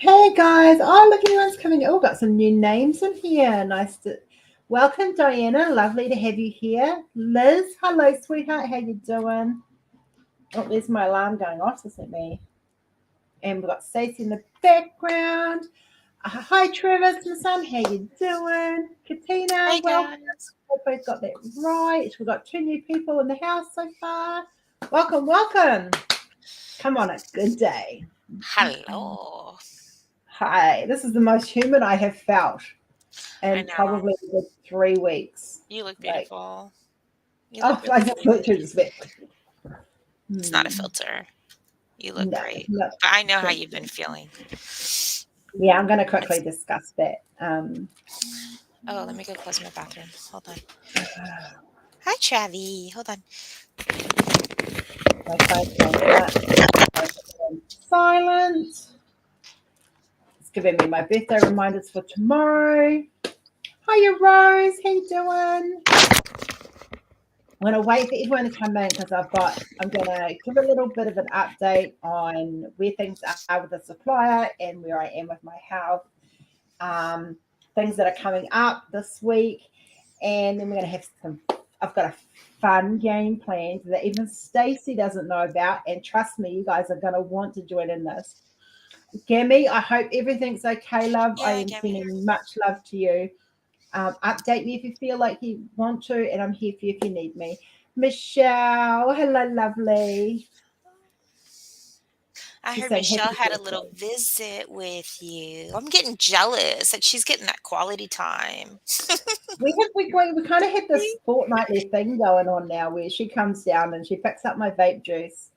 Hey guys, oh look, everyone's coming. Oh, got some new names in here. Nice to welcome, Diana. Lovely to have you here. Liz, hello, sweetheart. How you doing? Oh, there's my alarm going off. Isn't me? And we've got Stacey in the background. Hi, Travis, my son. How you doing? Katina, Hey welcome. guys. Hope I got that right. We've got two new people in the house so far. Welcome, welcome. Come on, a good day. Hello. Hi, this is the most human I have felt I in know. probably the 3 weeks. You look Like, beautiful. You look oh, I really just looked pretty. through this bit. It's not a Hmm. filter. You look No, great. no, But I know how thank you've been you. feeling. Yeah, I'm going to quickly It's discuss that. oh, let me go close my bathroom. Hold on. Hi, Travi. Hold on. My phone's going nuts. I put it on silent. It's giving me my birthday reminders for tomorrow. Hiya, Rose. How you doing? I'm going to wait for everyone to come in because I'm going to give a little bit of an update on where things are with the supplier and where I am with my health. Um, Things that are coming up this week. And then we're going to have I've got a fun game planned that even Stacey doesn't know about. And trust me, you guys are going to want to join in this. Gammy, I hope everything's okay, love. I Yeah, am Gabby. sending much love to you. Update me if you feel like you want to, and I'm here for you if you need me. Michelle, hello, lovely. I She's heard saying Michelle happy had a little birthday. visit with you. I'm getting jealous that she's getting that quality time. We kind of had this fortnightly thing going on now where she comes down and she picks up my vape juice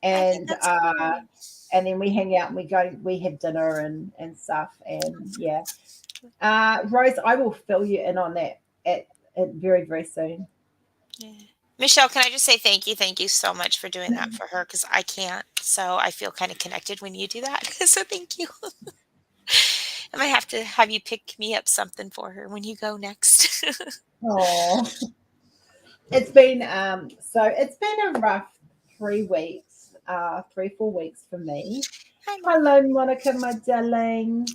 I think and that's cool. then we hang out and we have dinner and stuff and yeah. Rose, I will fill you in on that at very very soon. Yeah. Michelle, can I just say thank you? Thank you so much for doing that for her because I can't. So I feel kind of connected when you do that. So thank you. I might have to have you pick me up something for her when you go next. Oh, it's been a rough 3 weeks, 3 4 weeks for me. Hi, Monica. Hello, Monica, my darling.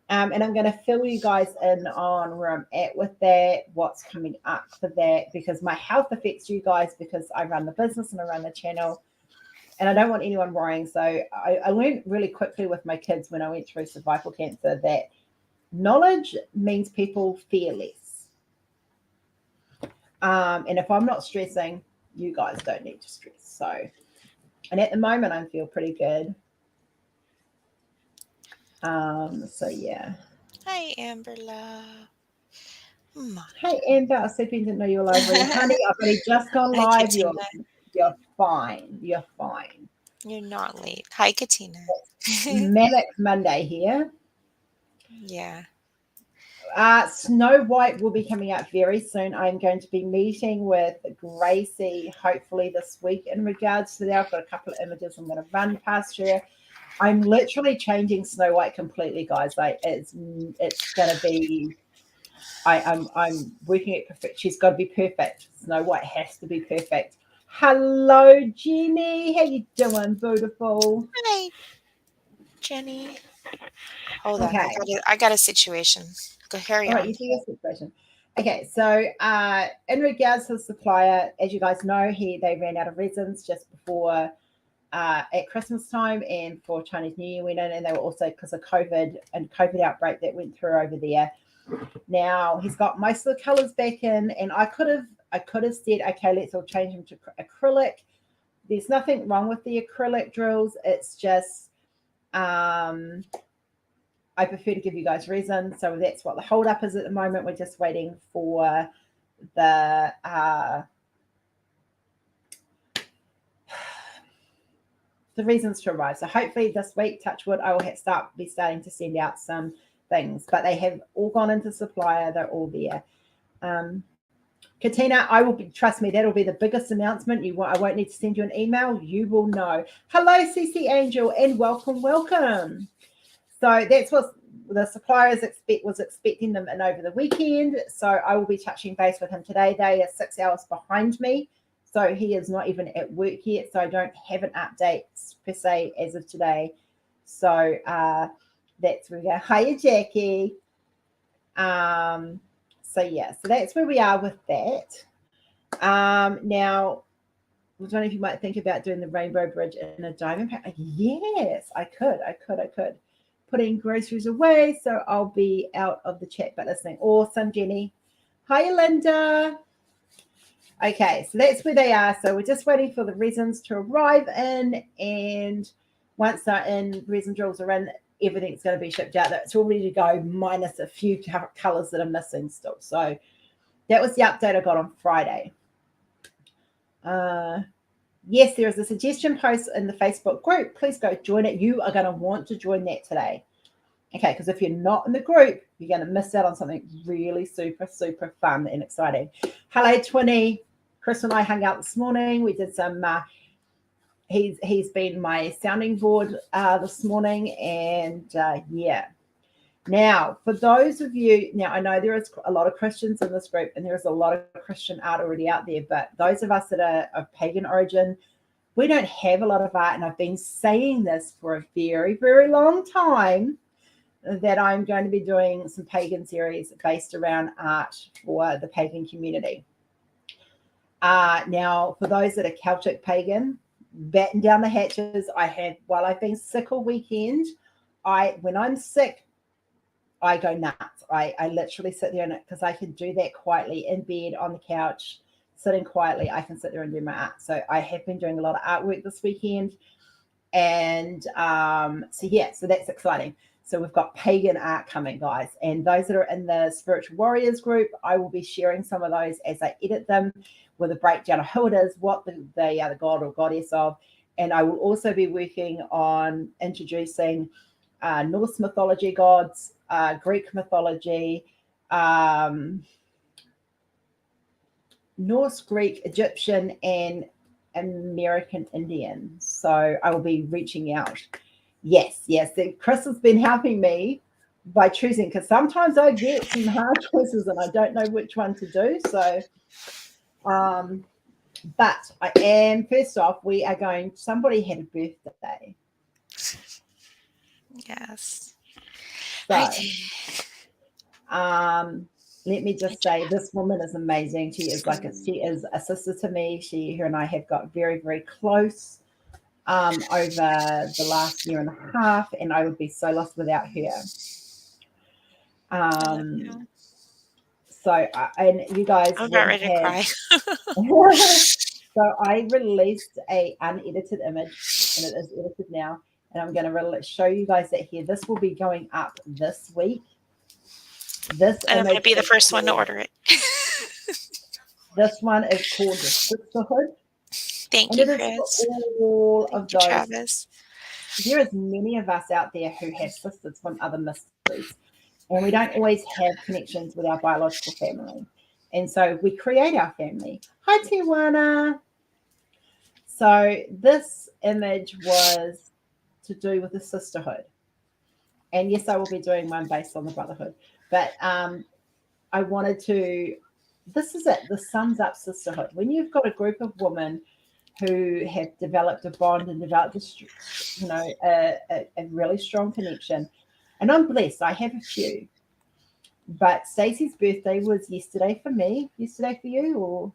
And I'm going to fill you guys in on where I'm at with that, what's coming up for that, because my health affects you guys because I run the business and I run the channel, and I don't want anyone worrying. So I learned really quickly with my kids when I went through cervical cancer that knowledge means people fear less. And if I'm not stressing, you guys don't need to stress. So, and at the moment, I feel pretty good. So yeah. Hi, Amber Love. Hey Monica. Amber, I said you didn't know you were live reading. Honey, I've only just gone Hi, live. Katina. You're fine. You're fine. You're not late. Hi, Katina. Manic Monday here. Yeah. Snow White will be coming out very soon. I'm going to be meeting with Gracie hopefully this week in regards to that. I've got a couple of images I'm going to run past her. I'm literally changing Snow White completely, guys. Like it's going to be. I'm working it perfect. She's got to be perfect. Snow White has to be perfect. Hello, Jenny. How you doing, beautiful? Hi, Jenny. Hold on. Okay. I got a situation. Go carry All right, on. you do your situation. Okay, so in regards to the supplier, as you guys know, they ran out of resins just before at Christmas time and for Chinese New Year went in, and they were also because of COVID outbreak that went through over there. Now he's got most of the colours back in, and I could have said, okay, let's all change them to acrylic. There's nothing wrong with the acrylic drills. It's just um, I prefer to give you guys resin. So that's what the hold up is at the moment. We're just waiting for the the reasons to arrive. So hopefully this week, touch wood, I will be starting to send out some things. But they have all gone into supplier. They're all there. Katina, I will be. Trust me, that'll be the biggest announcement. I won't need to send you an email. You will know. Hello, CC Angel, and welcome, welcome. So that's what the suppliers was expecting them in over the weekend. So I will be touching base with him today. They are 6 hours behind me. So he is not even at work yet. So I don't have an update per se as of today. So that's where we go. Hiya, Jackie. So yeah, so that's where we are with that. Now, I don't know if you might think about doing the Rainbow Bridge in a diamond pack. Yes, I could. Putting groceries away, so I'll be out of the chat but listening. Awesome, Jenny. Hi, Linda. Okay, so that's where they are. So we're just waiting for the resins to arrive in, and once they're in, resin drills are in, everything's going to be shipped out. It's all ready to go, minus a few colors that are missing still. So that was the update I got on Friday. Yes, there is a suggestion post in the Facebook group. Please go join it. You are going to want to join that today. Okay, because if you're not in the group, you're going to miss out on something really super, super fun and exciting. Hello, Twinny. Chris and I hung out this morning. We did some, he's been my sounding board this morning. And yeah. Now, for those of you, now I know there is a lot of Christians in this group and there is a lot of Christian art already out there, but those of us that are of pagan origin, we don't have a lot of art. And I've been saying this for a very, very long time, that I'm going to be doing some pagan series based around art for the pagan community. Now, for those that are Celtic pagan, batten down the hatches. While I've been sick all weekend, when I'm sick, I go nuts. I literally sit there, and because I can do that quietly in bed, on the couch, sitting quietly, I can sit there and do my art. So I have been doing a lot of artwork this weekend. And so that's exciting. So we've got pagan art coming, guys. And those that are in the Spiritual Warriors group, I will be sharing some of those as I edit them with a breakdown of who it is, what they are the god or goddess of. And I will also be working on introducing Norse mythology gods, Greek mythology, Norse, Greek, Egyptian, and American Indian. So I will be reaching out. Yes. Chris has been helping me by choosing, because sometimes I get some hard choices and I don't know which one to do. So, but I am, first off, we are going, somebody had a birthday. Yes. So, let me just say, this woman is amazing. She is a sister to me. Her and I have got very, very close over the last year and a half, and I would be so lost without her. So, and you guys, I'm about ready to cry. So I released a unedited image, and it is edited now, and I'm going to show you guys that here. This will be going up this week. And I'm going to be the first one to order it. This one is called the Sisterhood. Thank you, Chris. All of those. Travis. There is many of us out there who have sisters from other mysteries, and we don't always have connections with our biological family. And so we create our family. Hi, Tijuana. So this image was to do with the sisterhood. And yes, I will be doing one based on the brotherhood. But I wanted to, this is it, the sums up sisterhood. When you've got a group of women who have developed a bond and developed a really strong connection. And I'm blessed, I have a few. But Stacey's birthday was yesterday for me. Yesterday for you, or?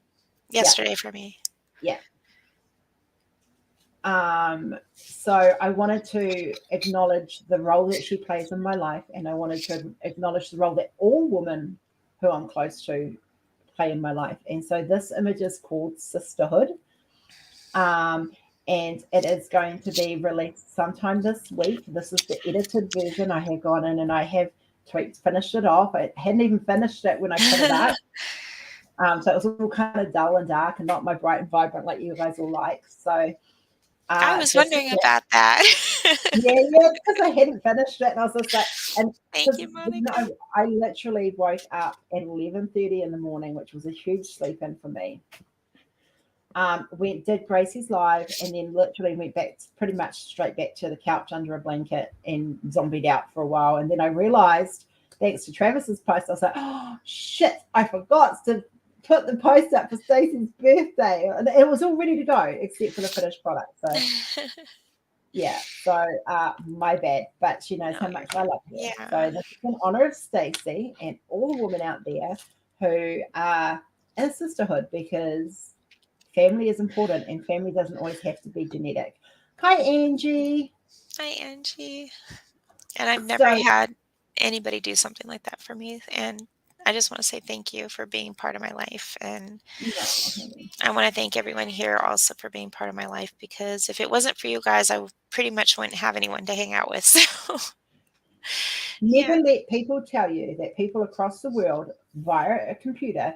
Yesterday for me. Yeah. So I wanted to acknowledge the role that she plays in my life, and I wanted to acknowledge the role that all women who I'm close to play in my life. And so this image is called Sisterhood, and it is going to be released sometime this week. This is the edited version. I have gone in and I have finished it off. I hadn't even finished it when I put it up. So it was all kind of dull and dark and not my bright and vibrant like you guys all like. So I was wondering about that. yeah, because I hadn't finished it, and I was just like, and thank you, Monica. I literally woke up at 11:30 in the morning, which was a huge sleep in for me. Did Gracie's live, and then literally went back, pretty much straight back to the couch under a blanket and zombied out for a while. And then I realized, thanks to Travis's post, I was like, oh shit, I forgot to put the post up for Stacey's birthday, and it was all ready to go except for the finished product. So Yeah, so my bad, but she knows No, how you're much I good. love her. Yeah. So this is in honor of Stacey and all the women out there who are in a sisterhood, because family is important and family doesn't always have to be genetic. Hi, Angie. Hi, Angie. And I've never So, had anybody do something like that for me. And I just want to say thank you for being part of my life. And no, honey. I want to thank everyone here also for being part of my life, because if it wasn't for you guys, pretty much wouldn't have anyone to hang out with. So, Never yeah. let people tell you that people across the world via a computer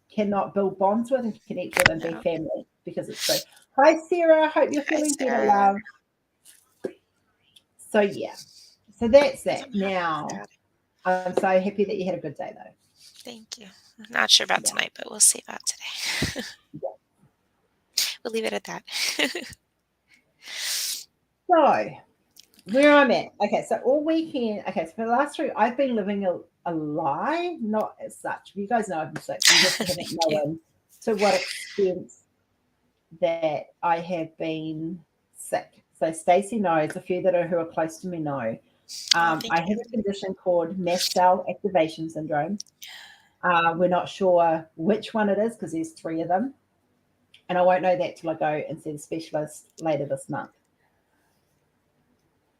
cannot build bonds with and connect with and be No. family, because it's true. Hi, Sarah. Hope you're Hi, feeling better, Sarah. love. So, yeah. So that's Doesn't that. have Now, that. I'm so happy that you had a good day, though. Thank you. I'm not sure about Yeah. tonight, but we'll see about today. Yeah. We'll leave it at that. So, where I'm at. Okay, so all weekend. Okay, so for the last 3, I've been living a lie, not as such. You guys know I've been sick. You just haven't Thank you. known to what extent that I have been sick. So Stacey knows, a few who are close to me know. Oh, I thank have you. a condition called mast cell activation syndrome. We're not sure which one it is because there's 3 of them. And I won't know that till I go and see the specialist later this month.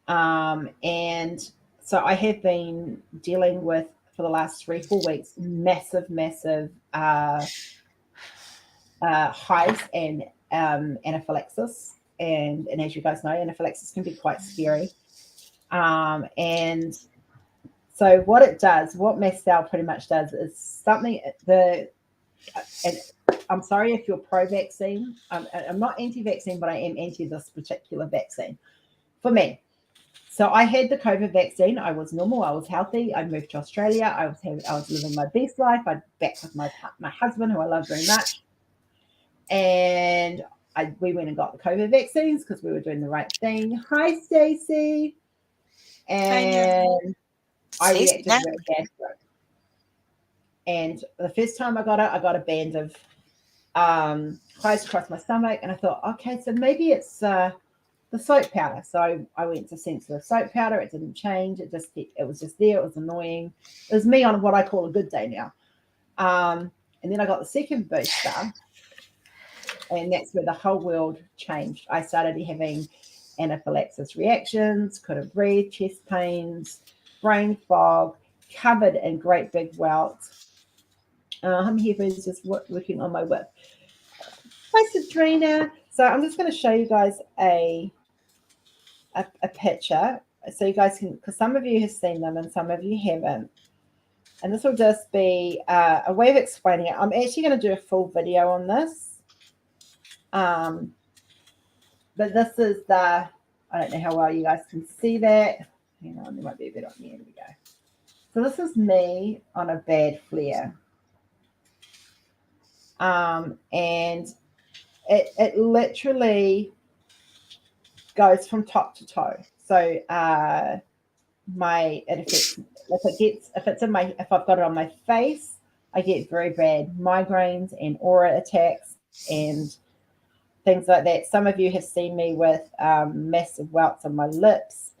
And so I have been dealing with, for the last 3-4 weeks, massive hives and anaphylaxis. And as you guys know, anaphylaxis can be quite scary. And so what mast cell pretty much does is something, and I'm sorry if you're pro-vaccine. I'm not anti-vaccine, but I am anti this particular vaccine for me. So I had the COVID vaccine. I was normal. I was healthy. I moved to Australia. I was living my best life. I'm back with my husband, who I love very much. And we went and got the COVID vaccines because we were doing the right thing. Hi, Stacey. I know. And I Stacey reacted now. really bad to it. And the first time I got a band of hives across my stomach, and I thought, okay, so maybe it's the soap powder. So I went to sensitive soap powder. It didn't change. It was just there. It was annoying. It was me on what I call a good day now. And then I got the second booster, and that's where the whole world changed. I started having anaphylaxis reactions, couldn't breathe, chest pains, brain fog, covered in great big welts. I'm here just working on my whip. Hi, Sabrina. So I'm just going to show you guys a picture so you guys can, because some of you have seen them and some of you haven't. And this will just be a way of explaining it. I'm actually going to do a full video on this. But this is I don't know how well you guys can see that. Hang on, there might be a bit on here. Here we go. So this is me on a bad flare. And it literally goes from top to toe. So it affects, if I've got it on my face, I get very bad migraines and aura attacks and things like that. Some of you have seen me with massive welts on my lips.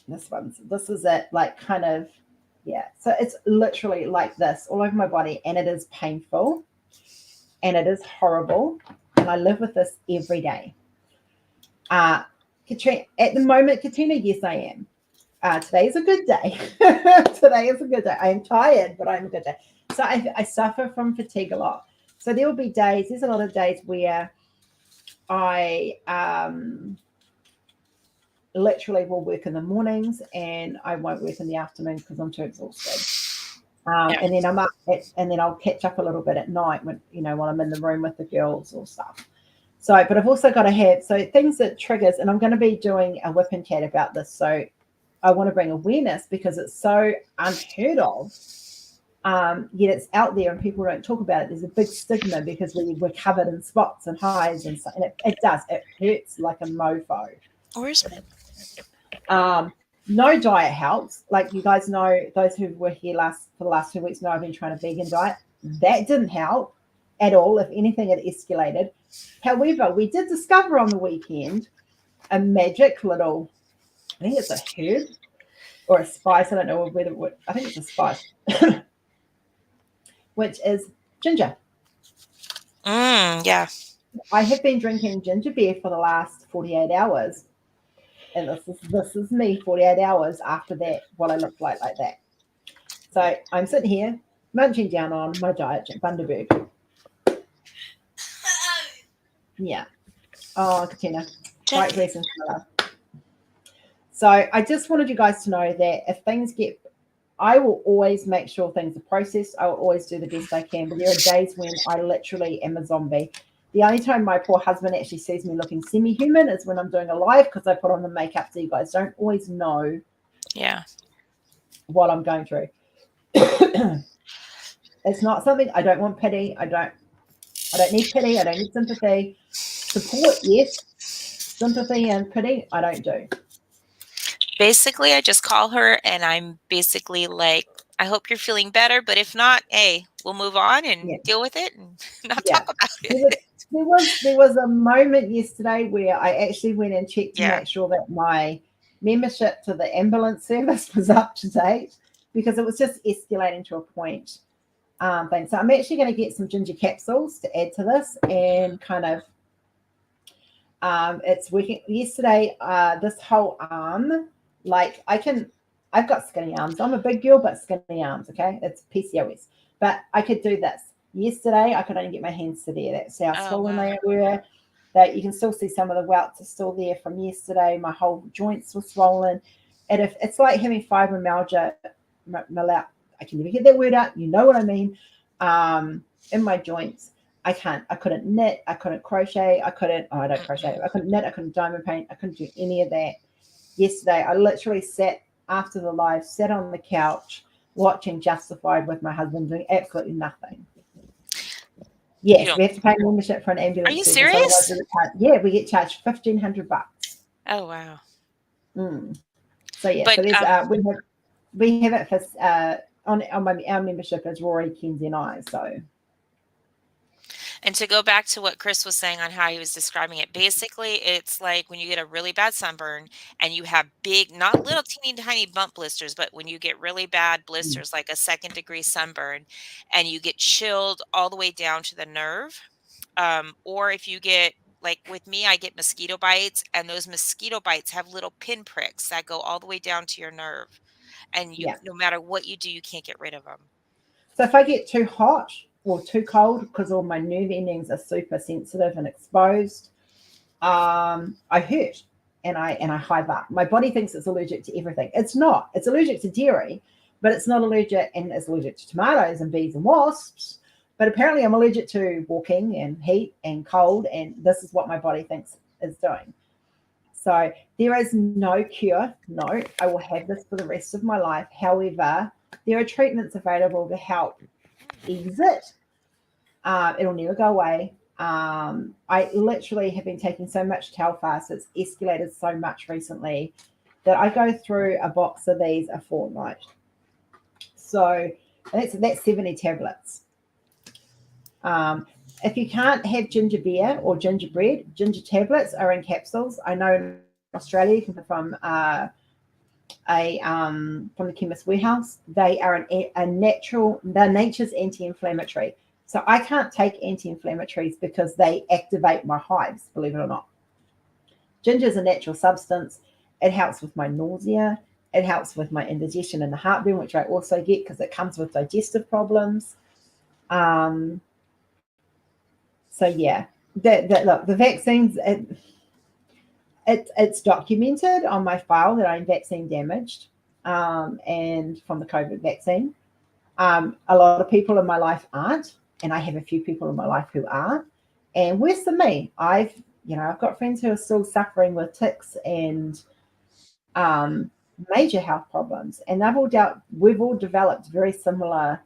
This is it, like kind of, yeah. So it's literally like this all over my body, and it is painful and it is horrible. And I live with this every day. Katrina, at the moment, Katina, yes, I am. Today is a good day. Today is a good day. I am tired, but I'm a good day. So I suffer from fatigue a lot. So there's a lot of days where I literally will work in the mornings and I won't work in the afternoon because I'm too exhausted. And then I'm up and then I'll catch up a little bit at night while I'm in the room with the girls or stuff. So, but I've also got to have things that triggers, and I'm going to be doing a whip and chat about this. So I want to bring awareness because it's so unheard of. Yet it's out there and people don't talk about it. There's a big stigma because we're covered in spots and hives and it hurts like a mofo. Where's No diet helps. Like you guys know, those who were here for the last 2 weeks know I've been trying a vegan diet. That didn't help at all. If anything, it escalated. However, we did discover on the weekend a magic little, I think it's a herb or a spice. I don't know whether, I think it's a spice, which is ginger. Yeah. I have been drinking ginger beer for the last 48 hours. And this is me 48 hours after that, what I looked like that. So I'm sitting here munching down on my diet Bundaberg. Yeah. Oh, Katina. Right blessings, my love. So I just wanted you guys to know that if things get, I will always make sure things are processed. I will always do the best I can. But there are days when I literally am a zombie. The only time my poor husband actually sees me looking semi-human is when I'm doing a live, because I put on the makeup, so you guys don't always know what I'm going through. It's not something, I don't want pity. I don't need pity. I don't need sympathy. Support, yes. Sympathy and pity, I don't do. Basically, I just call her and I'm basically like, I hope you're feeling better, but if not, hey, we'll move on and deal with it and not talk about it. There was a moment yesterday where I actually went and checked to make sure that my membership to the ambulance service was up to date, because it was just escalating to a point. Thing. So I'm actually going to get some ginger capsules to add to this, and kind of it's working. Yesterday, this whole arm, like I've got skinny arms. I'm a big girl, but skinny arms. Okay, it's PCOS. But I could do this. Yesterday, I could only get my hands to there. That's how swollen they were. That you can still see some of the welts are still there from yesterday. My whole joints were swollen. And if it's like having fibromyalgia, I can never get that word out. You know what I mean? In my joints, I couldn't knit. I couldn't crochet. I don't crochet. I couldn't knit. I couldn't diamond paint. I couldn't do any of that. Yesterday, I literally sat after the live, sat on the couch watching Justified with my husband, doing absolutely nothing. Yes, we have to pay membership for an ambulance. Are you serious? Yeah, we get charged $1,500. Oh wow. So yeah, but, so there's we have it for on our membership is Rory, Kenzie, and I. So. And to go back to what Chris was saying on how he was describing it, basically it's like when you get a really bad sunburn and you have big, not little teeny tiny bump blisters, but when you get really bad blisters, like a 2nd-degree sunburn, and you get chilled all the way down to the nerve, or if you get, like with me, I get mosquito bites, and those mosquito bites have little pinpricks that go all the way down to your nerve, and no matter what you do, you can't get rid of them. So if I get too hot or too cold, because all my nerve endings are super sensitive and exposed, I hurt and I hive up. My body thinks it's allergic to everything. It's not. It's allergic to dairy, but it's not allergic, and it's allergic to tomatoes and bees and wasps. But apparently I'm allergic to walking and heat and cold, and this is what my body thinks is doing. So there is no cure. No, I will have this for the rest of my life. However, there are treatments available to help ease it. It'll never go away. I literally have been taking so much Telfast, it's escalated so much recently that I go through a box of these a fortnight. So that's 70 tablets. If you can't have ginger beer or gingerbread, ginger tablets are in capsules. I know in Australia you can get from the Chemist Warehouse. They are they're nature's anti-inflammatory. So I can't take anti-inflammatories because they activate my hives, believe it or not. Ginger is a natural substance. It helps with my nausea. It helps with my indigestion and the heartburn, which I also get because it comes with digestive problems. So yeah, look, the vaccines, it's documented on my file that I'm vaccine damaged, and from the COVID vaccine. A lot of people in my life aren't, and I have a few people in my life who are. And worse than me, I've got friends who are still suffering with tics and major health problems, and we've all developed very similar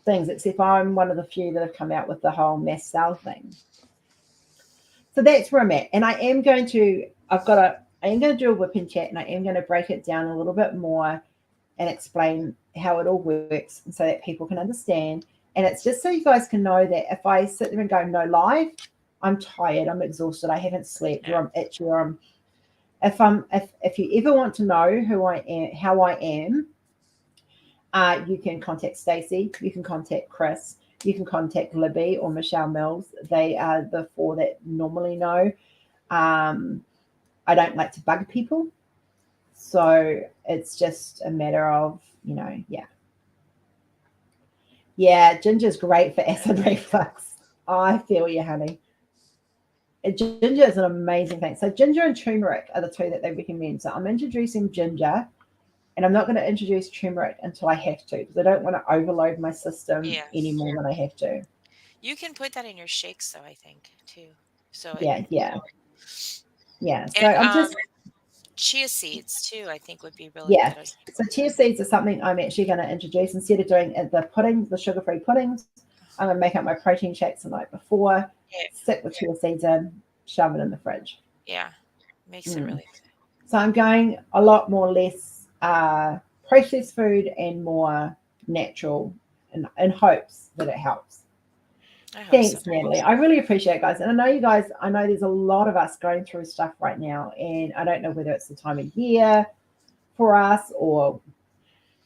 things, except I'm one of the few that have come out with the whole mast cell thing. So that's where I'm at, and I am going to do a whip and chat, and I am going to break it down a little bit more and explain how it all works, and so that people can understand. And it's just so you guys can know that if I sit there and go no live, I'm tired, I'm exhausted, I haven't slept, or I'm itchy, or if you ever want to know who I am, how I am, you can contact Stacey, you can contact Chris, you can contact Libby or Michelle Mills. They are the four that normally know. I don't like to bug people. So it's just a matter of, yeah. Yeah, ginger's great for acid reflux. I feel you, honey. Ginger is an amazing thing. So ginger and turmeric are the two that they recommend. So I'm introducing ginger, and I'm not going to introduce turmeric until I have to, because I don't want to overload my system Yeah. any more than I have to. You can put that in your shakes though, I think, too. So it, Yeah. So and I'm just chia seeds too, I think would be really yeah. good as So chia seeds are something I'm actually going to introduce instead of doing the puddings, the sugar-free puddings. I'm going to make up my protein shakes the night before, yeah. stick the chia seeds in, shove it in the fridge. Yeah. Makes it really good. So I'm going a lot more less processed food and more natural, in hopes that it helps. I hope so. Thanks, Natalie. I really appreciate it, guys. And I know there's a lot of us going through stuff right now, and I don't know whether it's the time of year for us or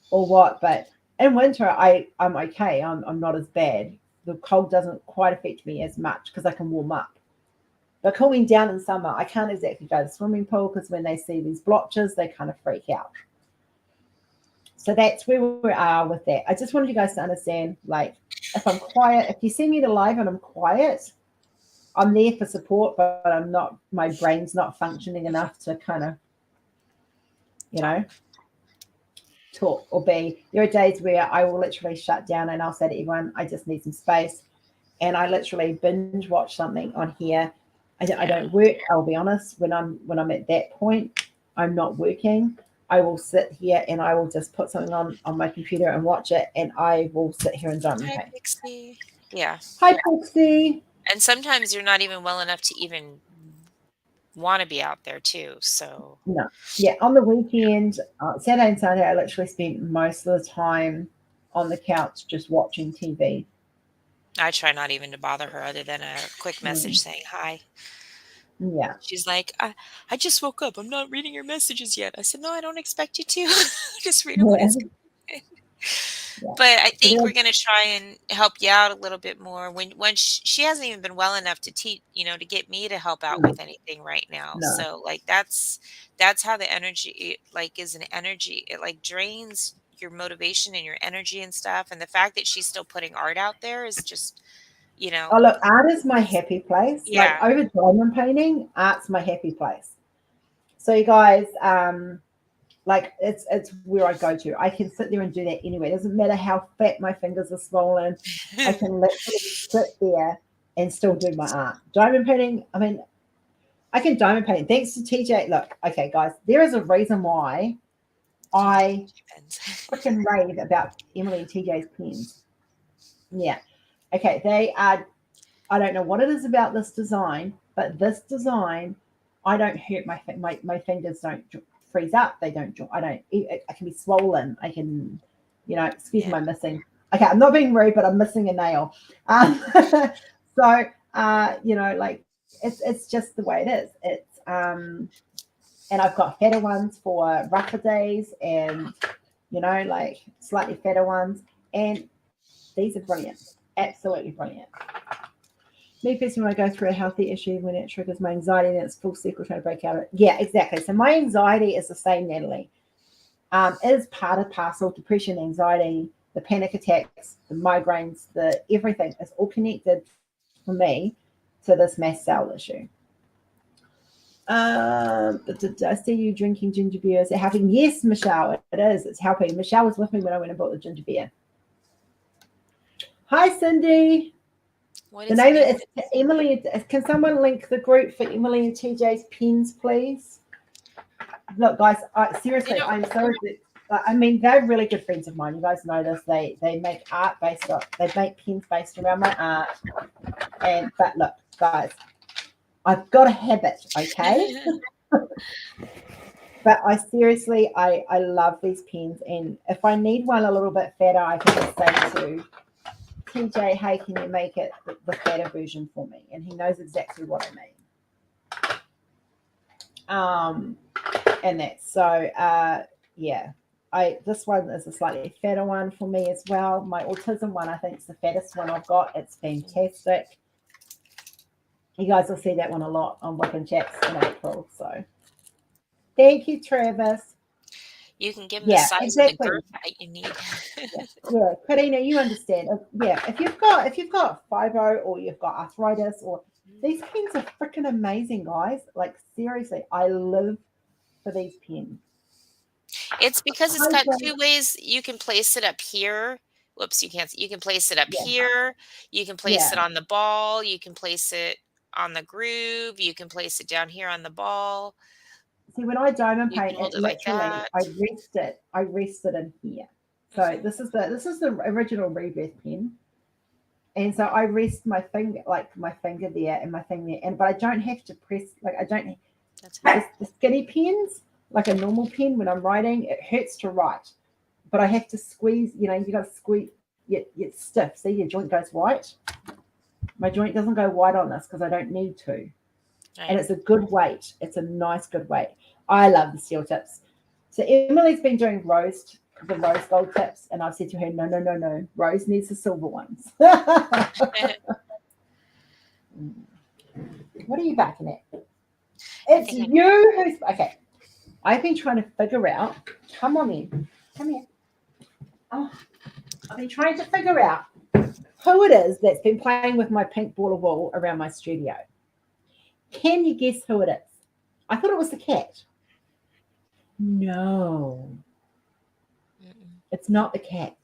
what, but in winter I'm okay. I'm not as bad. The cold doesn't quite affect me as much because I can warm up. But cooling down in summer, I can't exactly go to the swimming pool because when they see these blotches, they kind of freak out. So that's where we are with that. I just wanted you guys to understand, like, if I'm quiet, if you see me live and I'm quiet, I'm there for support, but I'm not, my brain's not functioning enough to kind of, talk or be. There are days where I will literally shut down and I'll say to everyone, I just need some space. And I literally binge watch something on here. I don't work. I'll be honest. When I'm at that point, I'm not working. I will sit here and I will just put something on my computer and watch it, and I will sit here and drum and Hi, paint. Pixie. Yeah. Hi, Pixie. And sometimes you're not even well enough to even want to be out there too. So No, yeah. On the weekend, Saturday and Sunday, I literally spent most of the time on the couch just watching TV. I try not even to bother her other than a quick message saying hi. Yeah. She's like, I just woke up. I'm not reading your messages yet. I said, no, I don't expect you to. Just read them when Yeah. it's convenient. Yeah. But I So think we're going to try and help you out a little bit more when she hasn't even been well enough to teach, to get me to help out with anything right now. no. So like that's how the energy like is an energy. It like drains your motivation and your energy and stuff. And the fact that she's still putting art out there is just, Oh, look, art is my happy place. Like yeah. over diamond painting, art's my happy place. So you guys, like it's where I go to. I can sit there and do that anyway. It doesn't matter how fat my fingers are swollen. I can literally sit there and still do my art. Diamond painting, I mean, I can diamond paint. Thanks to TJ. Look, okay, guys, there is a reason why I freaking rave about Emily and TJ's pens. Yeah. Okay, they are, I don't know what it is about this design, but this design, I don't hurt my fingers don't freeze up. They don't. I can be swollen. I can, excuse my missing. Okay, I'm not being rude, but I'm missing a nail. So like it's just the way it is. It's and I've got fatter ones for rougher days, and like slightly fatter ones, and these are brilliant, absolutely brilliant. Me personally, when I go through a healthy issue, when it triggers my anxiety, then it's full circle trying to break out of it. Yeah, exactly. So my anxiety is the same, Natalie. It is part of parcel, depression, anxiety, the panic attacks, the migraines, the everything is all connected for me to this mast cell issue. But I see you drinking ginger beer. Is it helping? Yes, Michelle, it is. It's helping. Michelle was with me when I went and bought the ginger beer. Hi, Cindy. The name is Emily. Can someone link the group for Emily and TJ's pens, please? Look, guys, seriously, I'm sorry. I mean, they're really good friends of mine. You guys know this. They make art based on. They make pens based around my art. But look, guys, I've got a habit, okay? But I seriously, I love these pens, and if I need one a little bit fatter, I can just say to TJ, hey, can you make it the fatter version for me? And he knows exactly what I mean. And that. So yeah. This one is a slightly fatter one for me as well. My autism one, I think, is the fattest one I've got. It's fantastic. You guys will see that one a lot on Whip and Chats in April. So thank you, Travis. You can give them the Yeah, size and the exactly. girth that you need. Yeah, Karina, you understand. Yeah, if you've got fibro or you've got arthritis, or these pens are freaking amazing, guys. Like seriously, I live for these pens. It's because it's got Hydro, two ways you can place it up here. Whoops, you can't. You can place it up yeah, here. You can place it yeah. on the ball. You can place it on the groove. You can place it down here on the ball. See, when I diamond You can paint, hold it it like literally that. I rest it. I rest it in here. So Mhm. this is the original Rebirth pen, and so I rest my finger there and my thing there, and but I don't have to press like I don't. That's The skinny pens, like a normal pen, when I'm writing, it hurts to write, but I have to squeeze. You know, you got to squeeze. It's stiff. See, your joint goes white. My joint doesn't go white on this because I don't need to. And right. it's a good weight. It's a nice, good weight. I love the steel tips. So Emily's been doing the rose gold tips, and I've said to her, no, no, no, no. Rose needs the silver ones. What are you backing at? I It's think I, you who's okay. I've been trying to figure out. Come on in. Come here. Oh, I've been trying to figure out who it is that's been playing with my pink ball of wool around my studio. Can you guess who it is? I thought it was the cat. No, mm-mm. it's not the cat.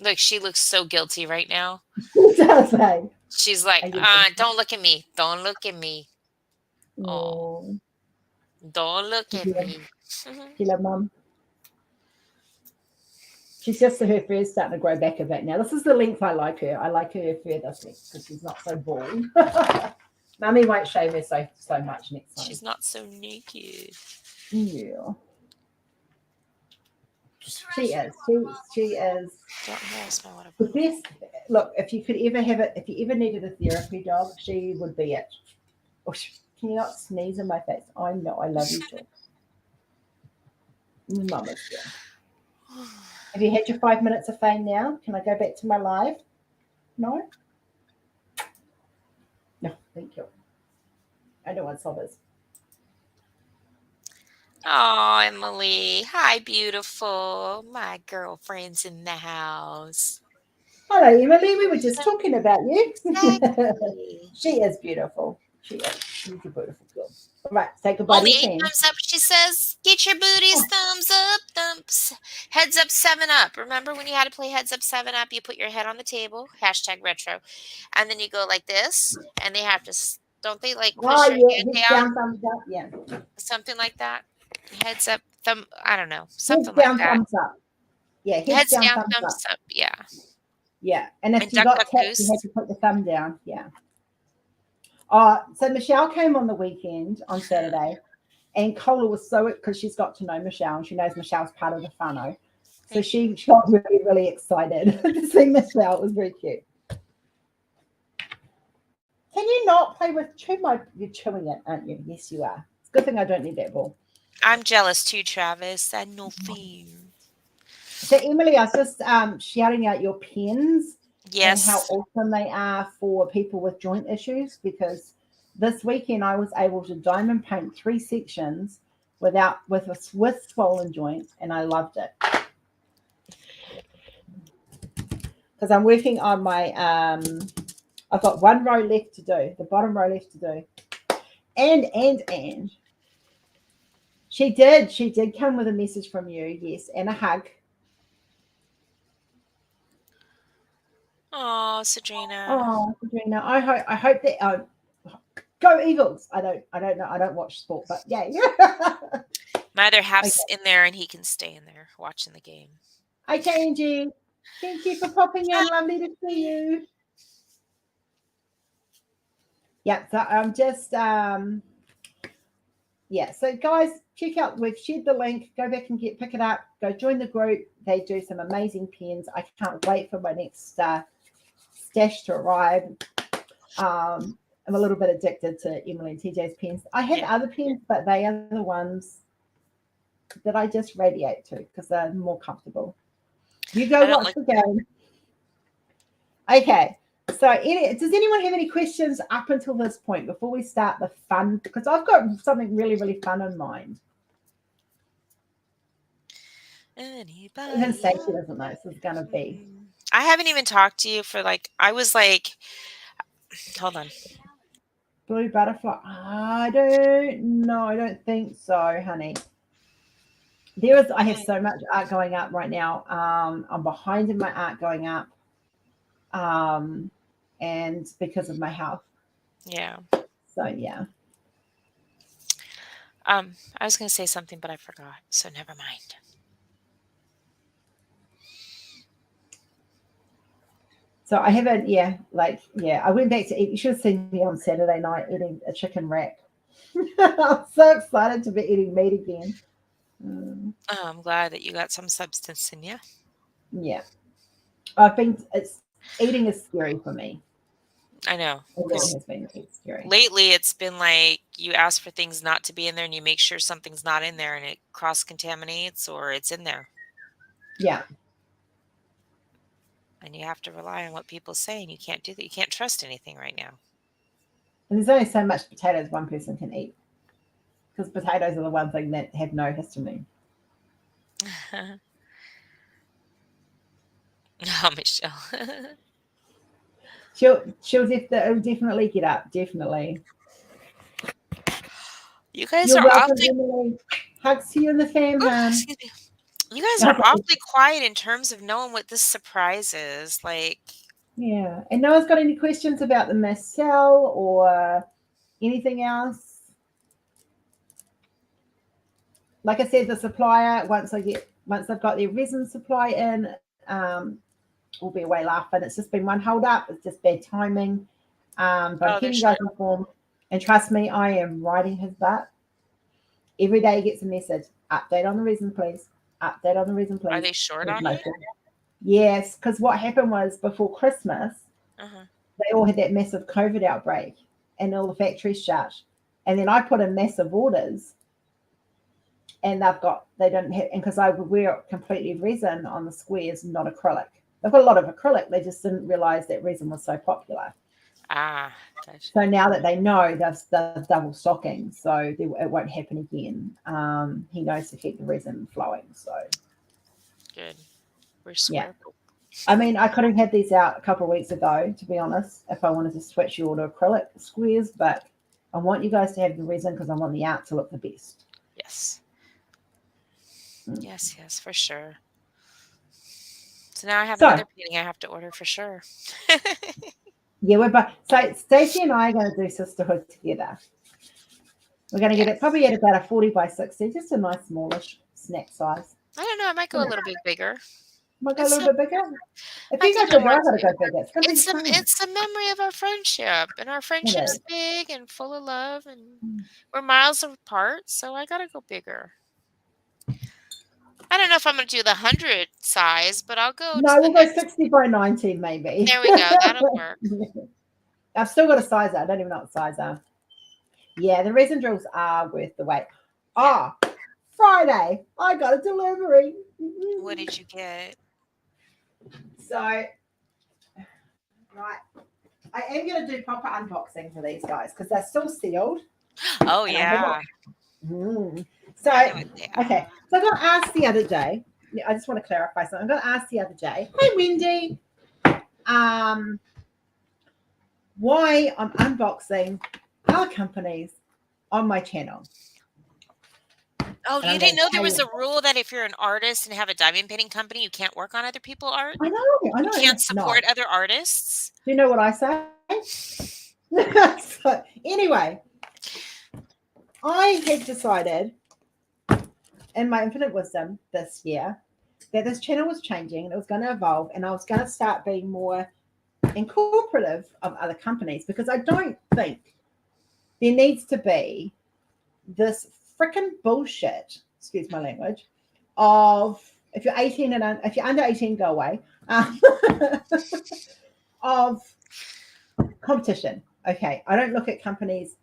Look, she looks so guilty right now. It does, hey? She's like, Are you thinking? don't look at me. Don't look at me. Oh, Oh, don't look at yeah. me. Killer mum. She's just her fur's starting to grow back a bit now. This is the length I like her. I like her fur this length because she's not so bald. Mummy won't shave her so much next time. She's not so naked. Yeah. She is. She is Don't harass my water the bottle. best. Look, if you could ever have it, if you ever needed a therapy dog, she would be it. Oh, can you not sneeze in my face? I know. I love you too. Mama's girl. Have you had your 5 minutes of fame now? Can I go back to my live? No? No, thank you. I don't want sobbers. Oh, Emily. Hi, beautiful. My girlfriend's in the house. Hello, Emily. We were just talking about you. Exactly. She is beautiful. She is. She's a beautiful girl. All right, say goodbye to Only your 8 fans. thumbs up, she says. Get your booties, Oh, thumbs up, thumps. Heads up, 7 up. Remember when you had to play heads up, 7 up? You put your head on the table, hashtag retro, and then you go like this, and they have to, don't they like push your yeah. head Heads down? down, thumbs up. Yeah. Something like that. Heads up, thumb, I don't know. Heads Something like down, that. thumbs up. Yeah, heads Heads down, down, thumbs up. thumbs up. Yeah. Yeah. And if And you duck, got duck, tapped, you had goose. to put the thumb down. Yeah. So Michelle came on the weekend on Saturday, and Cola was so because she's got to know Michelle and she knows Michelle's part of the whānau. So Thank you. she got really, really excited to see Michelle. It was very cute. Can you not play with you're chewing it, aren't you? Yes, you are. It's a good thing I don't need that ball. I'm jealous too, Travis. I no fear. So Emily, I was just shouting out your pens and how Yes. awesome they are for people with joint issues because this weekend I was able to diamond paint 3 sections with swollen joints and I loved it. Because I'm working on my I've got one row left to do, the bottom row left to do. And she did come with a message from you, yes, and a hug. Oh, Sadrina. Oh, Sabrina, I hope that go Eagles. I don't know. I don't watch sport, but yeah. My other Okay. half's in there and he can stay in there watching the game. Okay, Angie. Thank you for popping in. Lovely to see you. Yeah, so I'm just yeah, so guys, check out, we've shared the link, go back and pick it up, go join the group. They do some amazing pens. I can't wait for my next stash to arrive. I'm a little bit addicted to Emily and TJ's pens. I have other pens, but they are the ones that I just radiate to because they're more comfortable. You go watch the game. Okay. So does anyone have any questions up until this point before we start the fun? Because I've got something really, really fun in mind. Anybody? Even Stacey doesn't know this is going to be. I haven't even talked to you for I was like, hold on. Blue butterfly. I don't know. I don't think so, honey. I have so much art going up right now. I'm behind in my art going up. And because of my health. Yeah. So yeah. I was going to say something, but I forgot. So never mind. So I haven't, I went back to eat. You should have seen me on Saturday night eating a chicken wrap. I'm so excited to be eating meat again. Oh, I'm glad that you got some substance in you. Yeah. Eating is scary for me. I know. It really has been scary. Lately, it's been like you ask for things not to be in there and you make sure something's not in there and it cross-contaminates or it's in there. Yeah. And you have to rely on what people say, and you can't do that. You can't trust anything right now. And there's only so much potatoes one person can eat because potatoes are the one thing that have no histamine. Oh, Michelle. She'll definitely get up. Definitely. You guys You're are welcome, awfully. Emily. Hugs to you in the fam, Excuse me. You guys are awfully quiet in terms of knowing what this surprise is. Yeah. And no one's got any questions about the micelle or anything else? Like I said, the supplier, once they've got their resin supply in, we'll be away laughing. It's just been one hold up. It's just bad timing. But I'm keeping you guys informed. And trust me, I am riding his butt. Every day he gets a message. Update on the resin, please. Update on the resin, please. Are they short on it? Yes, because what happened was before Christmas, they all had that massive COVID outbreak and all the factories shut. And then I put in massive orders and they don't have, and because I wear completely resin on the squares, not acrylic. They've got a lot of acrylic. They just didn't realize that resin was so popular. Gotcha. So now that they know, they're double stocking, so it won't happen again. He knows to keep the resin flowing. So good. We're square. Yeah. I mean, I could have had these out a couple of weeks ago, to be honest, if I wanted to switch you all to acrylic squares, but I want you guys to have the resin because I want the art to look the best. Yes. Yes, for sure. So now I have another painting I have to order for sure. Yeah, so Stacey and I are going to do sisterhood together. We're going to get it probably at about a 40 by 60, just a nice smallish snack size. I don't know. I might go a little bit bigger. Might go a little bit bigger. If you go bigger, I got to go bigger. It's a memory of our friendship, and our friendship's big and full of love, and we're miles apart, so I got to go bigger. I don't know if I'm going to do the 100 size, but I'll go. No, we'll go 60 by 90 maybe. There we go. That'll work. I've still got a sizer. I don't even know what size are. Yeah, the resin drills are worth the wait. Friday, I got a delivery. What did you get? So, right, I am going to do proper unboxing for these guys because they're still sealed. Oh, yeah. So, okay. So I got asked the other day. I just want to clarify something. I got asked the other day, hey, Wendy, why I'm unboxing our companies on my channel. Oh, you didn't know there was a rule that if you're an artist and have a diamond painting company, you can't work on other people's art? I know. You can't support other artists? Do you know what I say? So, anyway, I had decided in my infinite wisdom this year that this channel was changing and it was going to evolve and I was going to start being more incorporative of other companies because I don't think there needs to be this freaking bullshit, excuse my language, of if you're 18 and if you're under 18, go away, of competition. Okay, I don't look at companies.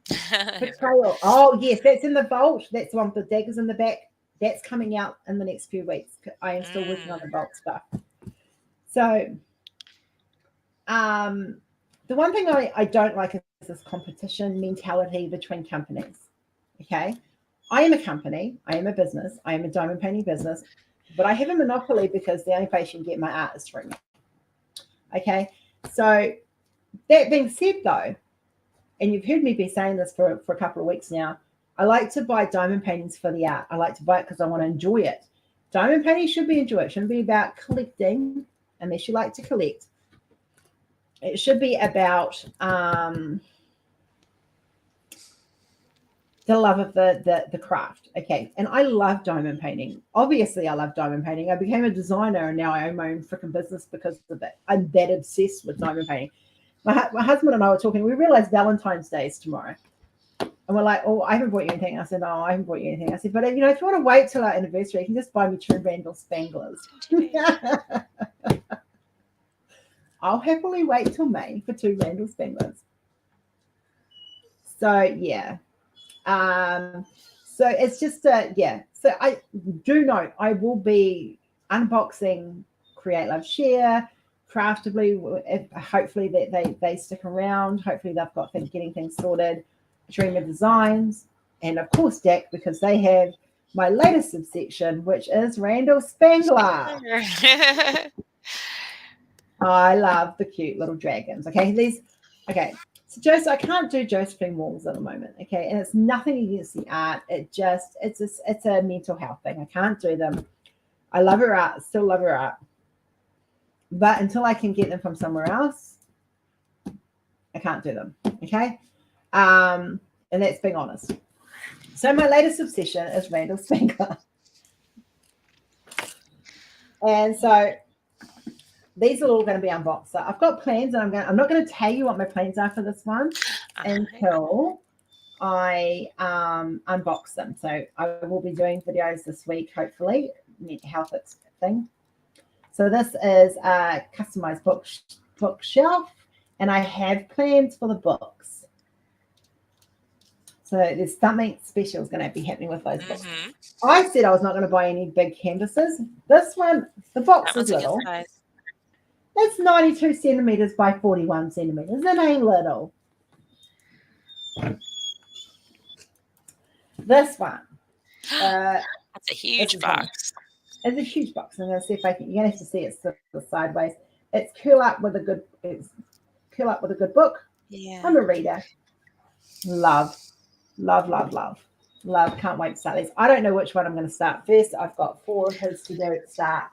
Betrayal. Oh, yes, that's in the vault. That's the one with the daggers in the back. That's coming out in the next few weeks. I am still working on the vault stuff. So, the one thing I don't like is this competition mentality between companies. Okay. I am a company, I am a business, I am a diamond painting business, but I have a monopoly because the only place you can get my art is through me. Okay. So, that being said, though, and you've heard me be saying this for a couple of weeks now, I like to buy diamond paintings for the art. I like to buy it because I want to enjoy it. Diamond painting should be enjoyed. It shouldn't be about collecting, unless you like to collect. It should be about the love of the craft. Okay. And I love diamond painting. Obviously, I love diamond painting. I became a designer and now I own my own freaking business because of it. I'm that obsessed with diamond painting. My husband and I were talking. We realized Valentine's Day is tomorrow. And we're like, oh, I haven't bought you anything. I said, no, I haven't bought you anything. I said, but if you want to wait till our anniversary, you can just buy me 2 Randall Spanglers. I'll happily wait till May for 2 Randall Spanglers. So yeah. So it's just yeah. So I do note I will be unboxing Create Love Share, Craftably. Hopefully that they stick around. Hopefully they've got getting things sorted. Dreamer Designs, and of course Deck, because they have my latest subsection, which is Randall Spangler. I love the cute little dragons. Okay, so Joseph, I can't do Josephine Walls at the moment. Okay, and it's nothing against the art. It's a mental health thing. I can't do them. I love her art, still love her art, but until I can get them from somewhere else, I can't do them. Okay, and that's being honest. So my latest obsession is Randall Spangler, and so these are all going to be unboxed. So I've got plans, and I'm not going to tell you what my plans are for this one until I unbox them. So I will be doing videos this week, hopefully, mental health thing. So this is a customized bookshelf, and I have plans for the books. So there's something special is going to be happening with those books. I said I was not going to buy any big canvases. This one, the box is little. It's 92 centimeters by 41 centimeters. It ain't little. This one. That's a huge box. It's a huge box. I'm going to see if I can. You're going to have to see it sort of sideways. It's curl up with a good book. Yeah. I'm a reader. Love. Can't wait to start these. I don't know which one I'm going to start first. I've got 4 of his to do at start.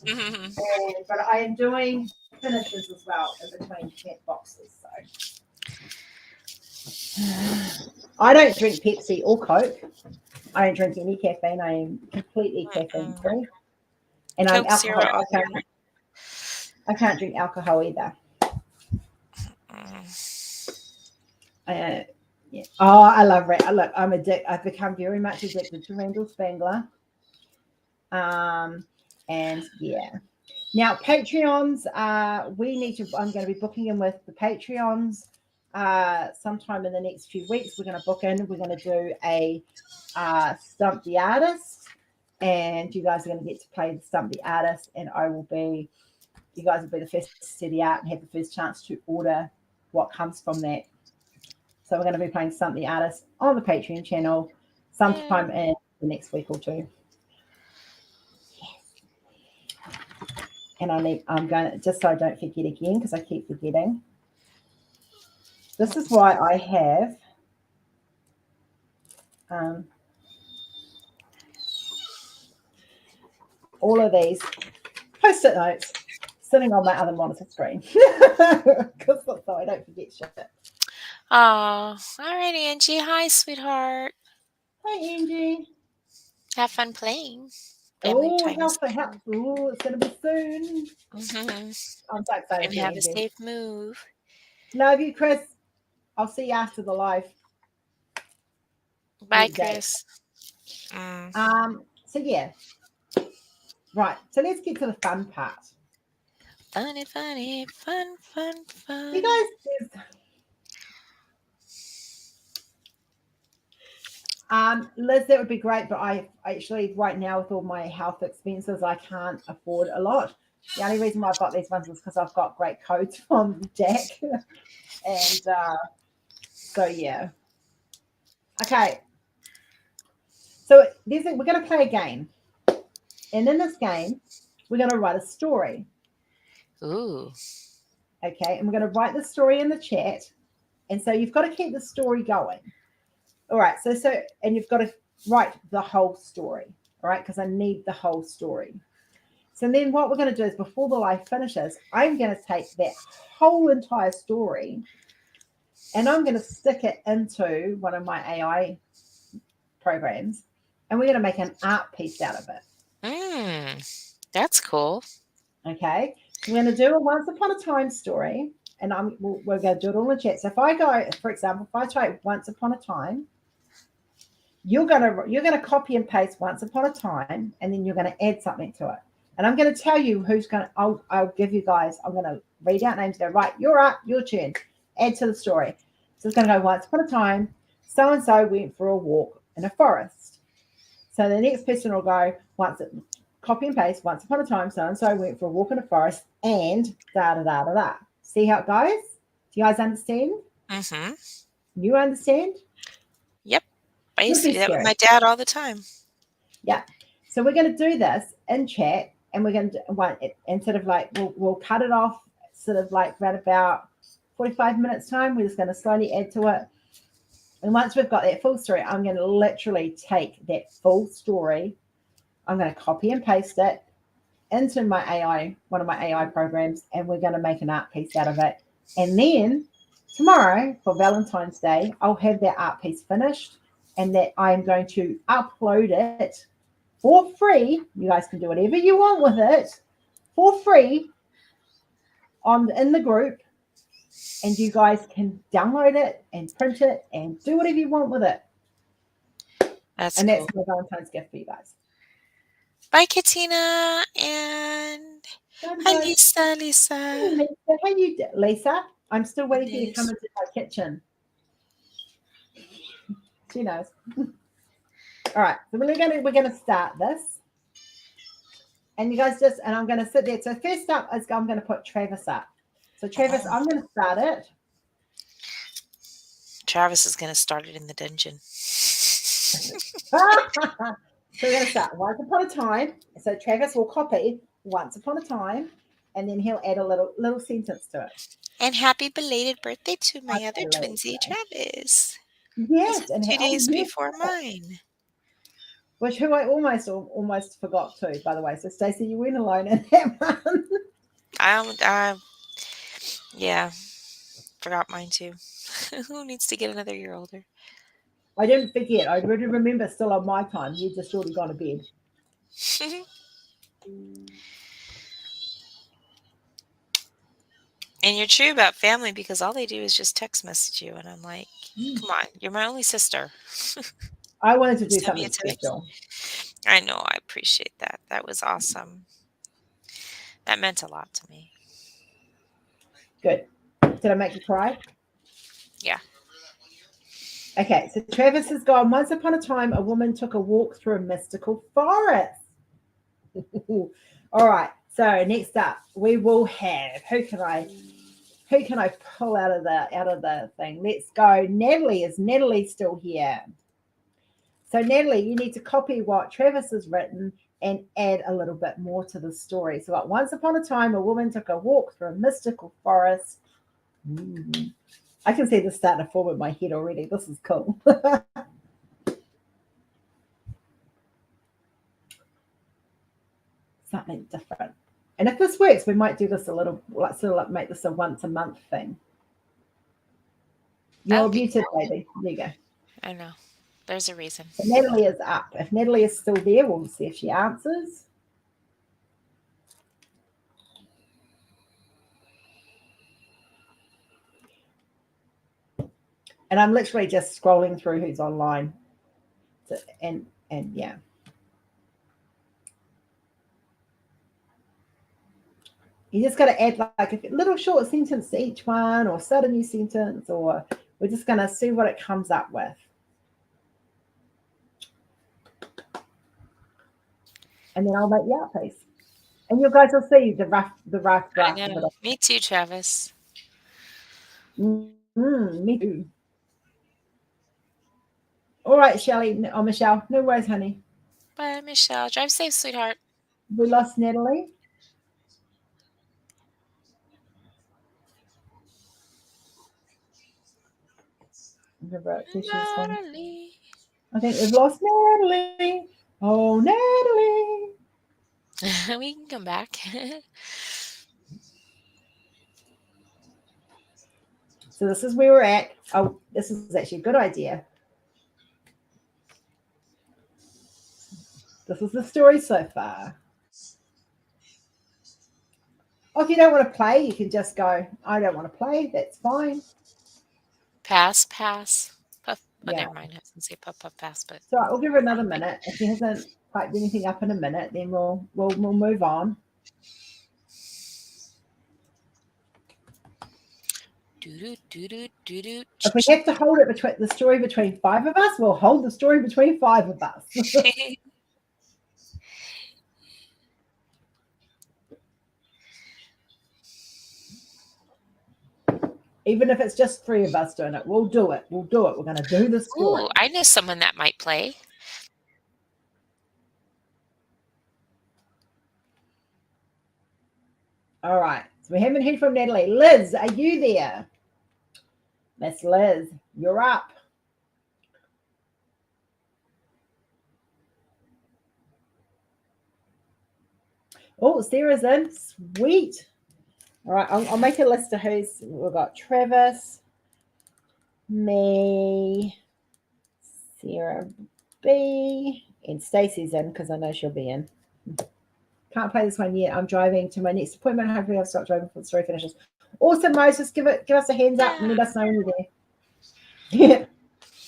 But I am doing finishes as well in between boxes. So I don't drink Pepsi or Coke. I don't drink any caffeine. I am completely caffeine free. And I'm alcohol. I can't drink alcohol either. Yeah. Oh, I love Randall. Look, I'm addicted. I've become very much addicted to Randall Spangler. And yeah. Now, Patreons, I'm going to be booking in with the Patreons sometime in the next few weeks. We're going to book in. We're going to do a Stump the Artist, and you guys are going to get to play the Stump the Artist, and you guys will be the first to see the art and have the first chance to order what comes from that. So we're going to be playing Stump the Artist on the Patreon channel sometime in the next week or 2. And I'm going to, just so I don't forget again, because I keep forgetting. This is why I have all of these Post-it notes sitting on my other monitor screen, because so I don't forget shit. Oh, all right, Angie. Hi, sweetheart. Hi, Angie. Have fun playing. Oh, it's going to be soon. I'm so excited. And have a safe move. Love you, Chris. I'll see you after the live. Bye, Chris. So yeah. Right. So let's get to the fun part. Funny, funny, fun, fun, You fun. guys, Liz, that would be great, but I actually right now with all my health expenses, I can't afford a lot. The only reason why I've got these ones is because I've got great codes from Jack, and so yeah. Okay, so we're going to play a game, and in this game, we're going to write a story. Ooh. Okay, and we're going to write the story in the chat, and so you've got to keep the story going. All right, and you've got to write the whole story. All right, because I need the whole story. So then what we're going to do is before the live finishes, I'm going to take that whole entire story and I'm going to stick it into one of my AI programs and we're going to make an art piece out of it. That's cool. Okay. So we're going to do a once upon a time story and we're going to do it all in the chat. So if I go, for example, if I type once upon a time, you're going to copy and paste once upon a time and then you're going to add something to it. And I'm going to tell you who's going to, I'll give you guys, I'm going to read out names, go, right, you're up, your turn, add to the story. So it's going to go once upon a time, so-and-so went for a walk in a forest. So the next person will go, copy and paste, once upon a time, so-and-so went for a walk in a forest and da-da-da-da-da. See how it goes? Do you guys understand? Mm-hmm. You understand? Yep. I used to do that with my dad all the time. Yeah. So we're going to do this in chat and we're going to do and sort of like we'll cut it off sort of like right about 45 minutes time. We're just going to slowly add to it. And once we've got that full story, I'm going to literally take that full story. I'm going to copy and paste it into one of my AI programs, and we're going to make an art piece out of it. And then tomorrow for Valentine's Day, I'll have that art piece finished and that I'm going to upload it for free. You guys can do whatever you want with it for free in the group, and you guys can download it and print it and do whatever you want with it. That's and cool. that's my Valentine's gift for you guys. Bye, Katina, and hi, Lisa. Lisa. Hey, Lisa. How you, Lisa? I'm still waiting for you to come into my kitchen. She knows. All right, so we're gonna start this, and you guys and I'm gonna sit there. So first up is I'm gonna put Travis up. So Travis, I'm gonna start it. Travis is gonna start it in the dungeon. So we're gonna start once upon a time. So Travis will copy once upon a time, and then he'll add a little sentence to it. And happy belated birthday to my Happy other belated twinsy, birthday. Travis. Yes, This and is 2 days yes, before mine. which who I almost forgot too, by the way. So Stacey, you weren't alone in that one. Yeah, forgot mine too. Who needs to get another year older? I didn't forget. I really remember still on my time. You just already gone to bed. And you're true about family because all they do is just text message you, and I'm like, come on, you're my only sister. I wanted to do Send me a something text. special. I know, I appreciate that. That was awesome. That meant a lot to me. Good. Did I make you cry? Yeah. Okay, so Travis has gone. Once upon a time, a woman took a walk through a mystical forest. All right. So next up, we will have who can I pull out of the thing? Let's go. Natalie. Is Natalie still here? So Natalie, you need to copy what Travis has written and add a little bit more to the story. So like, once upon a time, a woman took a walk through a mystical forest. I can see this starting to form in my head already. This is cool. Something different. And if this works, we might do this a little, like sort of like make this a once a month thing. You're muted, baby. There you go. I know. There's a reason. So Natalie is up. If Natalie is still there, we'll see if she answers. And I'm literally just scrolling through who's online. So, and yeah. You just got to add like a little short sentence to each one, or start a new sentence, or we're just going to see what it comes up with. And then I'll make the art piece. And you guys will see the rough draft of it. Me too, Travis. Me too. All right, Shelley. Oh, Michelle. No worries, honey. Bye, Michelle. Drive safe, sweetheart. We lost Natalie. Natalie. I think we've lost Natalie. Oh, Natalie. We can come back. So this is where we're at. Oh, this is actually a good idea. This is the story so far. Or if you don't want to play, you can just go, I don't want to play. That's fine. Pass. Puff. Oh, Yeah. never mind. I was going to say puff, pass, but. So we'll give her another minute. If she hasn't typed anything up in a minute, then we'll move on. If we have to hold it between the story between 5 of us, we'll hold the story between 5 of us. Even if it's just 3 of us doing it, we'll do it. We're going to do the story. Ooh, I know someone that might play. All right. So we haven't heard from Natalie. Liz, are you there? Miss Liz, you're up. Oh, Sarah's in. Sweet. All right. I'll make a list of who's. We've got Travis, me, Sarah B, and Stacey's in because I know she'll be in. Can't play this one yet. I'm driving to my next appointment. Hopefully I'll start driving before the story finishes. Awesome, Moses. Give us a hands up and let us know when you're there. Yeah.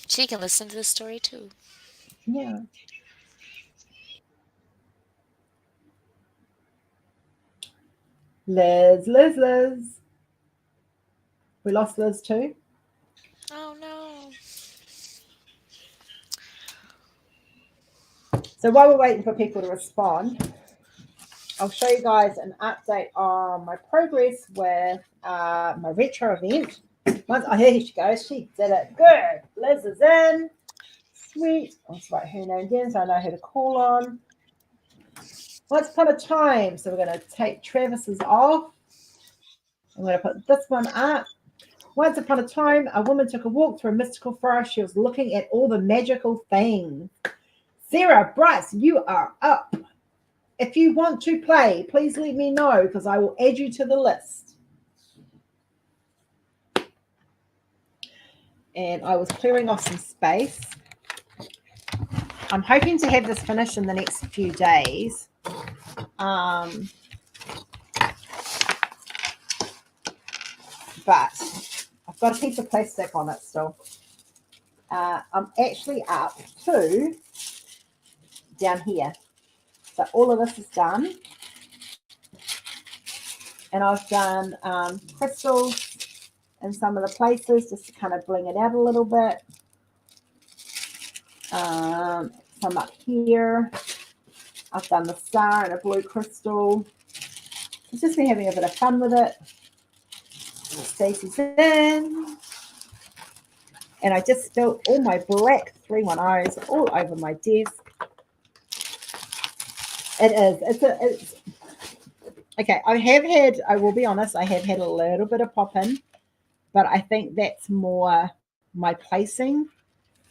She can listen to the story too. Yeah. Liz. We lost Liz too. Oh no. So while we're waiting for people to respond, I'll show you guys an update on my progress with my retro event. Here she goes. She did it. Good. Liz is in. Sweet. I'll just write her name again so I know who to call on. Once upon a time. So we're going to take Travis's off. I'm going to put this one up. Once upon a time, a woman took a walk through a mystical forest. She was looking at all the magical things. Sarah, Bryce, you are up. If you want to play, please let me know because I will add you to the list. And I was clearing off some space. I'm hoping to have this finished in the next few days. But I've got a piece of plastic on it still. I'm actually up to down here. So all of this is done. And I've done crystals in some of the places just to kind of bling it out a little bit. Some up here. I've done the star and a blue crystal. It's just been having a bit of fun with it. Stacey's in. And I just spilled all my black 310s all over my desk. It is. It's okay. I will be honest, I have had a little bit of pop-in, but I think that's more my placing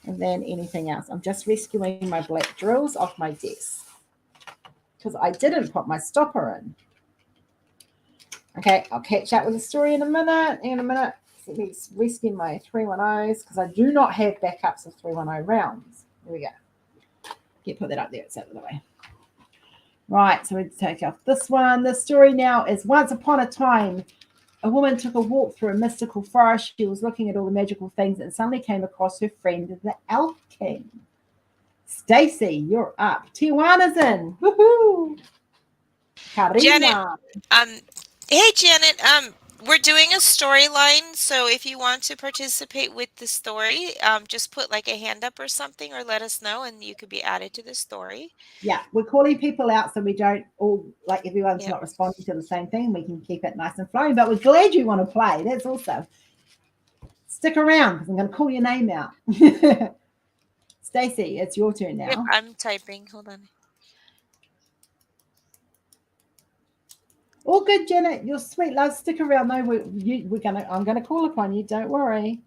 than anything else. I'm just rescuing my black drills off my desk because I didn't put my stopper in. Okay, I'll catch up with the story in a minute. So let's rescue my 310s because I do not have backups of 310 rounds. There we go. Put that up there. It's out of the way. Right, so we take off this one. The story now is once upon a time, a woman took a walk through a mystical forest. She was looking at all the magical things and suddenly came across her friend, the Elf King. Stacey, you're up. Tijuana's in. Woohoo! Janet, Hey, Janet. We're doing a storyline, so if you want to participate with the story, just put like a hand up or something, or let us know, and you could be added to the story. Yeah, we're calling people out so we don't all, like, everyone's Yep. not responding to the same thing. We can keep it nice and flowing, but we're glad you want to play. That's awesome. Stick around because I'm going to call your name out. Stacey, it's your turn Yep. now. I'm typing. Hold on. All good, Janet. You're sweet, love. Stick around. No, I'm gonna call upon you. Don't worry.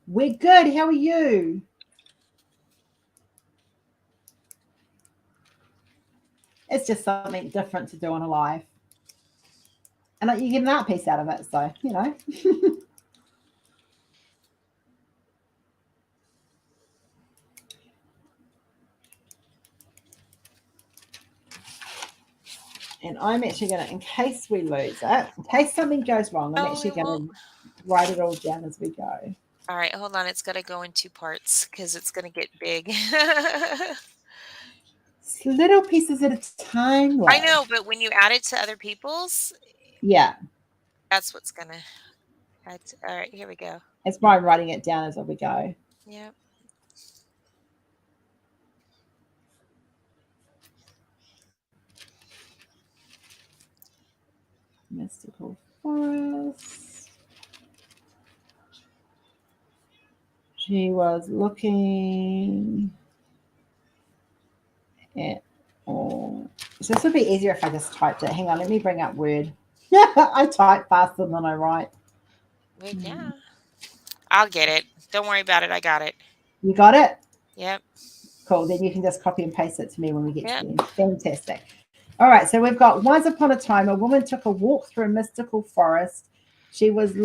We're good. How are you? It's just something different to do on a live, and like, you get an art piece out of it. So you know. And I'm actually going to, in case we lose it, in case something goes wrong, I'm Oh, actually we going won't. to write it all down as we go. All right, hold on. It's gonna go in two parts because it's gonna get big. It's little pieces at a time, I love. know, but when you add it to other people's, Yeah, that's what's gonna add. All right, here we go. it's why I'm writing it down as we go. Yep. Mystical forest. She was looking at all. So this would be easier if I just typed it. Hang on, let me bring up Word. I type faster than I write. Wait, yeah. I'll get it. Don't worry about it. I got it. You got it? Yep. Cool. Then you can just copy and paste it to me when we get to Yep. the end. Fantastic. All right. So we've got once upon a time, a woman took a walk through a mystical forest. She was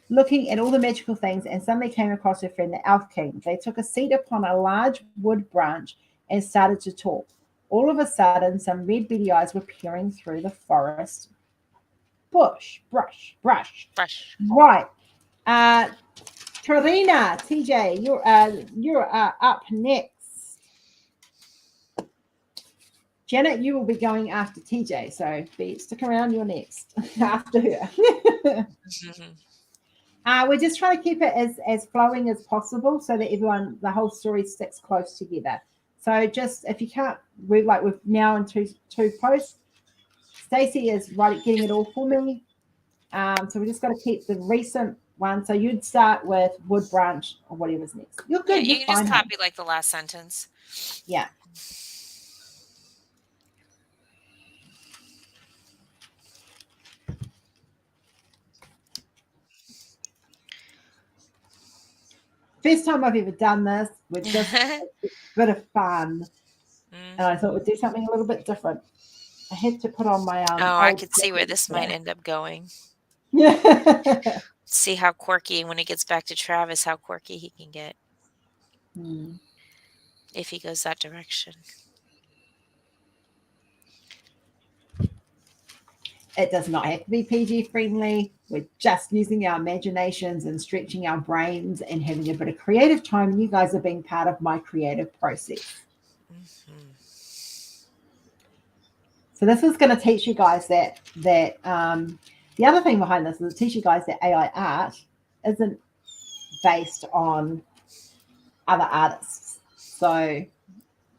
looking at all the magical things and suddenly came across her friend, the Elf King. They took a seat upon a large wood branch and started to talk. All of a sudden, some red beady eyes were peering through the forest bush. Brush. Fresh. Right. Uh, Karina, TJ, you're up next. Janet, you will be going after TJ, so stick around. You're next after her. We're just trying to keep it as flowing as possible so that the whole story sticks close together. So just if you can't, we're now in two posts. Stacey is getting it all for me. So we just got to keep the recent one. So you'd start with Wood Branch or whatever's next. You're Yeah, good. you You're can just fine, hon. copy like the last sentence. Yeah. First time I've ever done this. We're just a bit of fun. And I thought we'd do something a little bit different. I had to put on my Oh, I old could see where this might yeah. end up going. Yeah. See how quirky when it gets back to Travis, how quirky he can get if he goes that direction. It does not have to be PG friendly. We're just using our imaginations and stretching our brains and having a bit of creative time. And you guys are being part of my creative process. So this is going to teach you guys that the other thing behind this is to teach you guys that AI art isn't based on other artists. So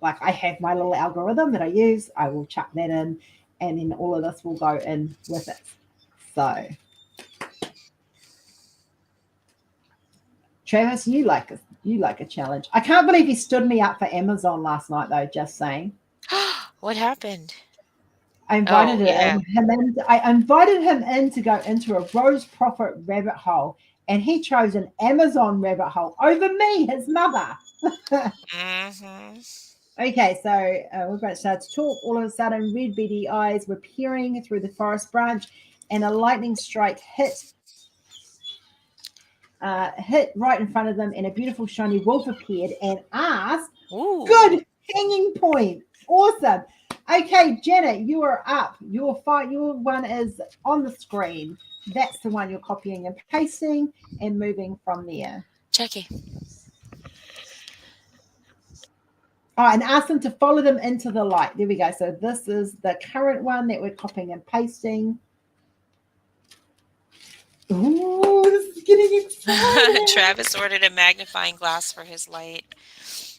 like I have my little algorithm that I use. I will chuck that in, and then all of this will go in with it. So, Travis, you like a challenge. I can't believe he stood me up for Amazon last night, though. Just saying. What happened? I invited Oh, yeah. him in. I invited him in to go into a Rose Proffitt rabbit hole, and he chose an Amazon rabbit hole over me, his mother. Okay, so we're about to start to talk. All of a sudden, red beady eyes were peering through the forest branch, and a lightning strike hit right in front of them, and a beautiful shiny wolf appeared and asked, Ooh. "Good hanging point, awesome." Okay, Janet, you are up. Your one is on the screen. That's the one you're copying and pasting and moving from there. Jackie. Oh, and ask them to follow them into the light. There we go. So this is the current one that we're copying and pasting. Ooh, this is getting exciting. Travis ordered a magnifying glass for his light.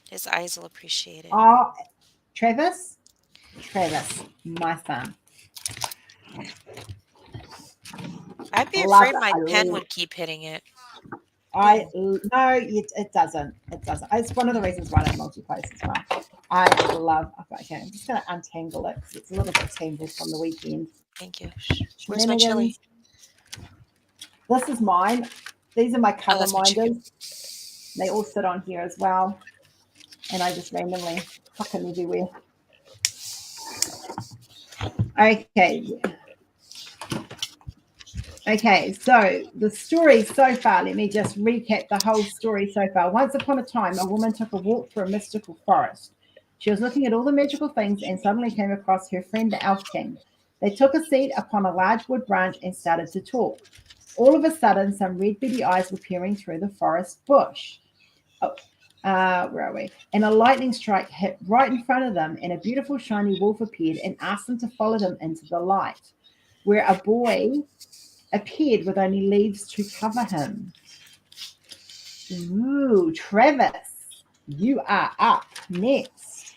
His eyes will appreciate it. Oh, Travis, my son. I'd be Love afraid my pen it. would keep hitting it. No, it doesn't. It doesn't. It's one of the reasons why I don't multi-place as well. I love. Okay, I'm just going to untangle it because it's a little bit tangled from the weekend. Thank you. Where's my chili? This is mine. These are my cover that's my minders. They all sit on here as well, and I just randomly huck them everywhere. Okay, so the story so far, let me just recap the whole story so far. Once upon a time, a woman took a walk through a mystical forest. She was looking at all the magical things and suddenly came across her friend the Elf King. They took a seat upon a large wood branch and started to talk. All of a sudden, some red beady eyes were peering through the forest bush. Where are we? And a lightning strike hit right in front of them, and a beautiful shiny wolf appeared and asked them to follow them into the light, where a boy appeared with only leaves to cover him. Ooh, Travis, you are up next.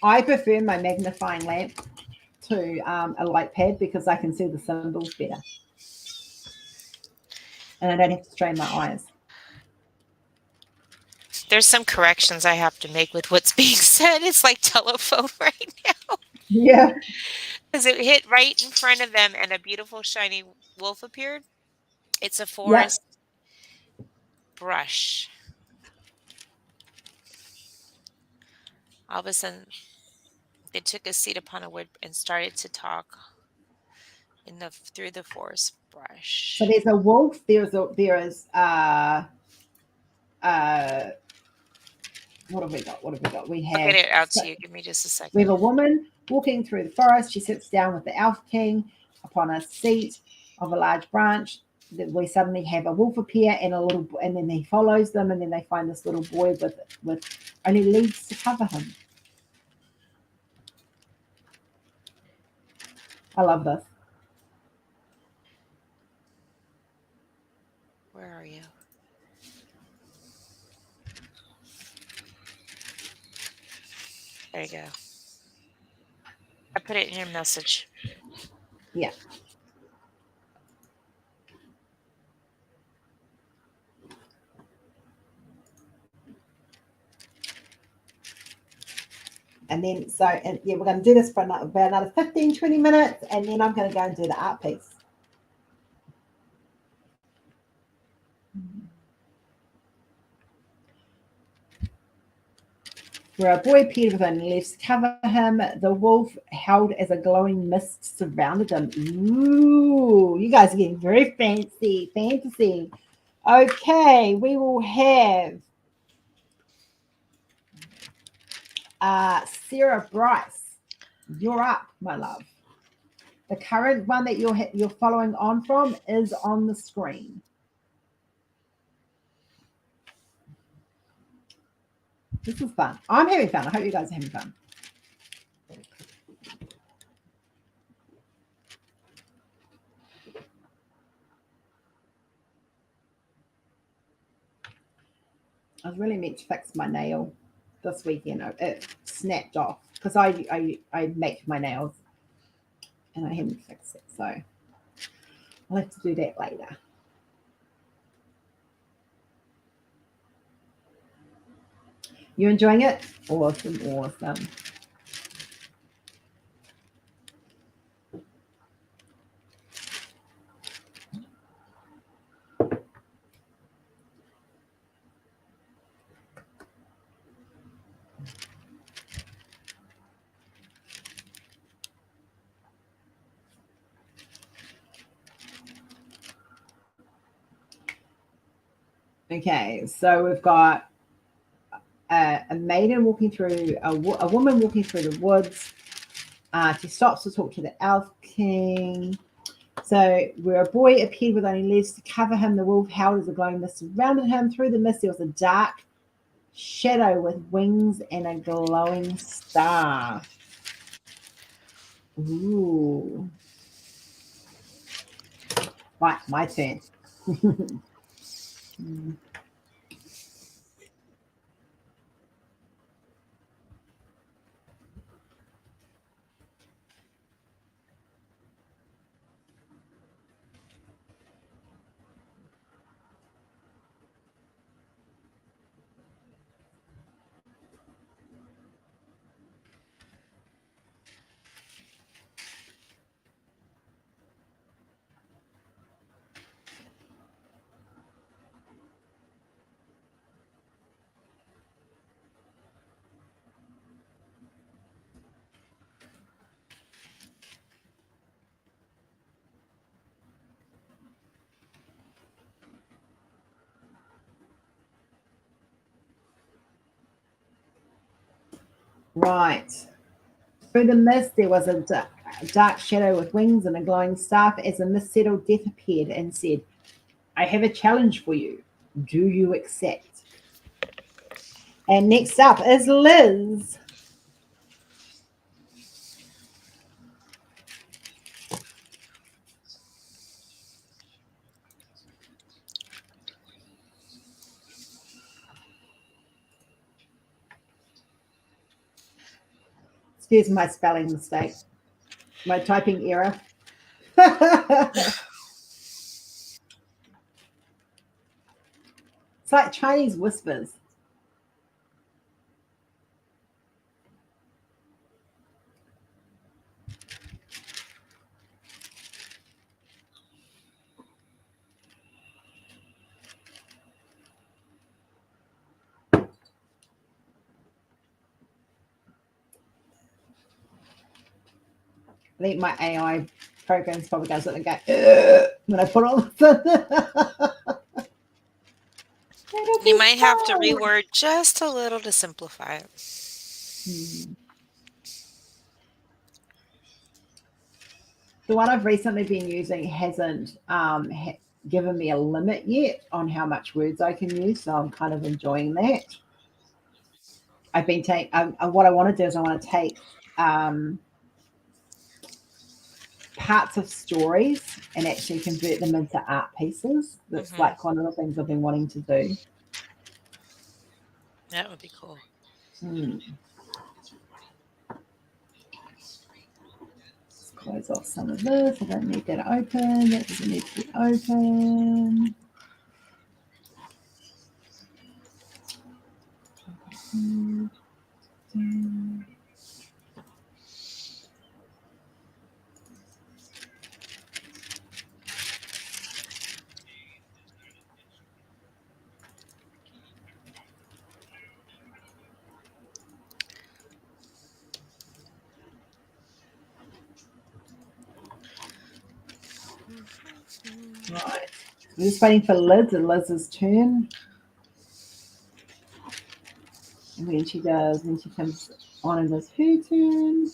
I prefer my magnifying lamp to a light pad because I can see the symbols better. And I don't have to strain my eyes. There's some corrections I have to make with what's being said. It's like telephone right now. Yeah. Because it hit right in front of them and a beautiful shiny wolf appeared. It's a forest brush. All of a sudden, they took a seat upon a wood and started to talk through the forest brush. So there's a wolf. There is what have we got? We have. I'll get it out to you. Give me just a second. We have a woman walking through the forest. She sits down with the Elf King upon a seat of a large branch. We suddenly have a wolf appear and then he follows them, and then they find this little boy with only leaves to cover him. I love this. Where are you? There you go. I put it in your message. Yeah. And then, we're going to do this for about another 15, 20 minutes, and then I'm going to go and do the art piece. Where a boy appeared with only leaves to cover him, the wolf howled as a glowing mist surrounded them. Ooh, you guys are getting very fancy. Okay, we will have Sarah Bryce. You're up, my love. The current one that you're following on from is on the screen. This is fun. I'm having fun. I hope you guys are having fun. I was really meant to fix my nail this weekend. It snapped off because I make my nails and I haven't fixed it. So I'll have to do that later. You enjoying it? Awesome. Okay, so we've got a maiden walking through a woman walking through the woods. She stops to talk to the Elf King. So, where a boy appeared with only leaves to cover him, the wolf howled as a glowing mist surrounded him. Through the mist, there was a dark shadow with wings and a glowing star. Ooh. Right, my turn. Right. Through the mist, there was a dark shadow with wings and a glowing staff. As the mist settled, Death appeared and said, I have a challenge for you. Do you accept? And next up is Liz. Excuse my spelling mistake, my typing error. It's like Chinese whispers. I think my AI program's probably goes and go when I put on the You might have to reword just a little to simplify it. The one I've recently been using hasn't given me a limit yet on how much words I can use, so I'm kind of enjoying that. I've been taking what I want to do is I want to take parts of stories and actually convert them into art pieces. That's like one of the things I've been wanting to do. That would be cool. Let's close off some of this. I don't need that open. That doesn't need to be open. Right. We're just waiting for Liz and Liz's turn. And when she comes on and does her turn.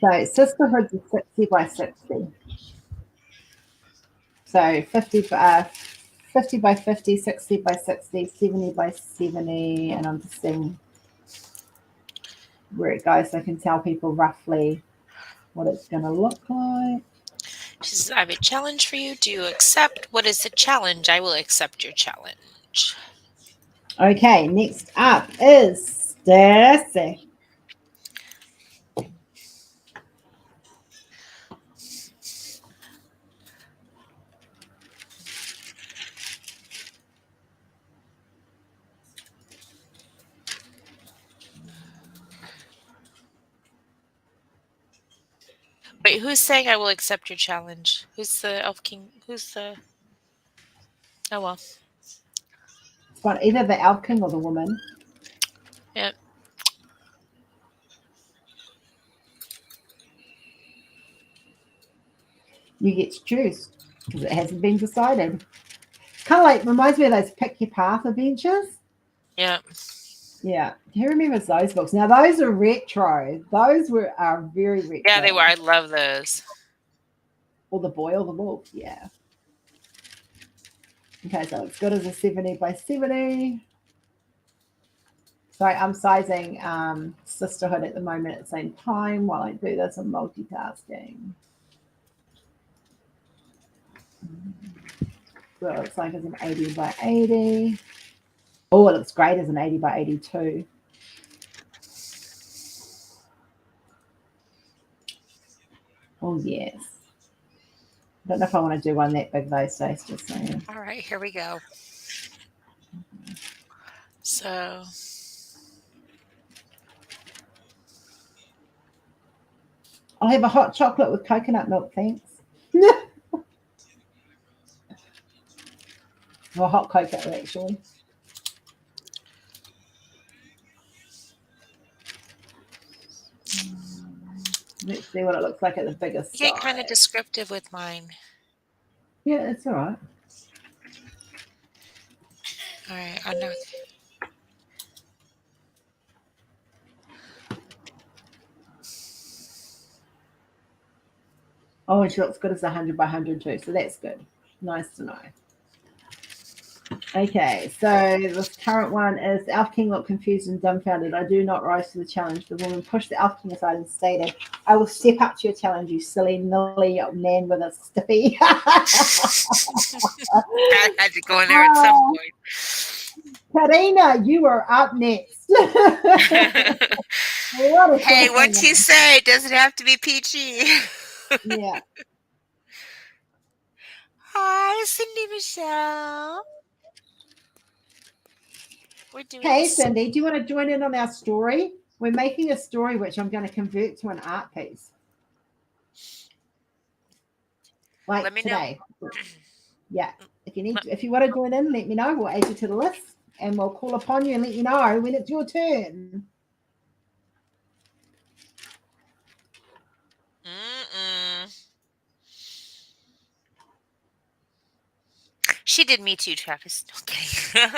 So sisterhood is 60 by 60. So 50 by 50, 60 by 60, 70 by 70, and I'm just seeing where it goes so I can tell people roughly what it's going to look like. She says, I have a challenge for you. Do you accept? What is the challenge? I will accept your challenge. Okay, next up is Stacy. Wait, who's saying I will accept your challenge? Who's the Elf King? Who's the... Oh, well. It's got either the Elf King or the woman. Yep. You get to choose because it hasn't been decided. It's kind of like, reminds me of those Pick Your Path adventures. Yeah. Yeah. Who remembers those books? Now, those are retro. Those are very retro. Yeah, they were. I love those. Or the boy or the wolf. Yeah. Okay, so it's good as a 70 by 70. So I'm sizing Sisterhood at the moment at the same time while I do this. I'm multitasking. So it looks like it's an 80 by 80. Oh, it looks great as an 80 by 82. Oh, yes. I don't know if I want to do one that big those days, just saying. All right, here we go. So I'll have a hot chocolate with coconut milk, thanks. Or hot cocoa, actually. Let's see what it looks like at the biggest you get kind of size. descriptive with mine. Yeah, it's all right. All right, I know. Oh, and she looks good as 100 by 100 too, so that's good. Nice to know. Okay, so this current one is the Elf King looked confused and dumbfounded. I do not rise to the challenge. The woman pushed the Elf King aside and stated, I will step up to your challenge, you silly nilly man with a stiffy. I had to go in there at some point. Karina, you are up next. Hey, what you say doesn't have to be peachy. Yeah. Hi, Cindy Michelle. We're doing Hey, this. Cindy, do you want to join in on our story? We're making a story which I'm going to convert to an art piece. Like Let me today. know. Yeah. If you want to join in, let me know. We'll add you to the list and we'll call upon you and let you know when it's your turn. She did me too, Travis. Okay.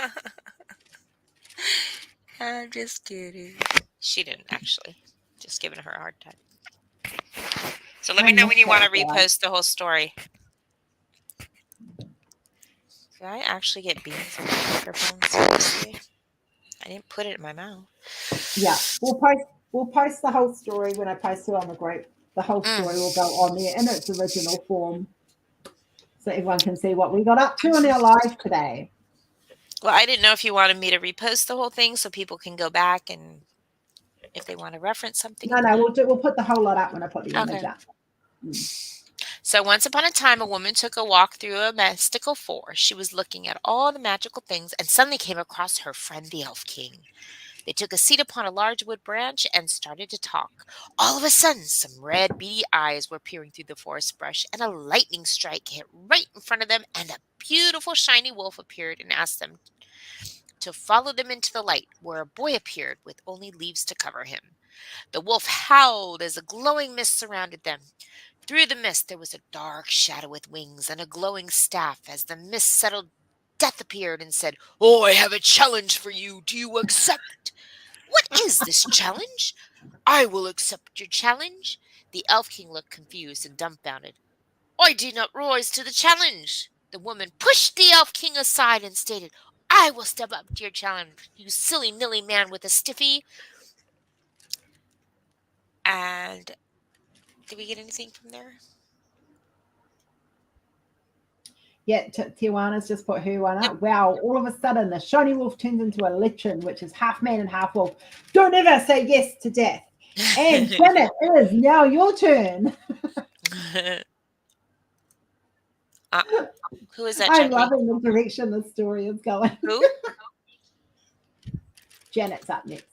I'm just kidding. She didn't actually. Just giving her a hard time. So let me know when you want to repost the whole story. Did I actually get beans in my microphone? Seriously? I didn't put it in my mouth. Yeah. We'll post the whole story when I post it on the group. The whole story will go on there in its original form. So everyone can see what we got up to in our live today. Well, I didn't know if you wanted me to repost the whole thing so people can go back and if they want to reference something. No, we'll put the whole lot up when I put the image up. So once upon a time, a woman took a walk through a mystical forest. She was looking at all the magical things and suddenly came across her friend, the Elf King. They took a seat upon a large wood branch and started to talk. All of a sudden, some red, beady eyes were peering through the forest brush, and a lightning strike hit right in front of them, and a beautiful, shiny wolf appeared and asked them to follow them into the light, where a boy appeared with only leaves to cover him. The wolf howled as a glowing mist surrounded them. Through the mist, there was a dark shadow with wings and a glowing staff. As the mist settled, Death appeared and said, "Oh, I have a challenge for you. Do you accept?" "What is this challenge?" "I will accept your challenge." The Elf King looked confused and dumbfounded. "I did not rise to the challenge." The woman pushed the Elf King aside and stated, "I will step up to your challenge, you silly nilly man with a stiffy." And did we get anything from there? Yeah, Tijuana's just put her one up. Wow, all of a sudden the shiny wolf turns into a lichen, which is half man and half wolf. Don't ever say yes to death. And Janet, it is now your turn. Who is that, I'm Jackie? loving the direction the story is going. Who? Janet's up next.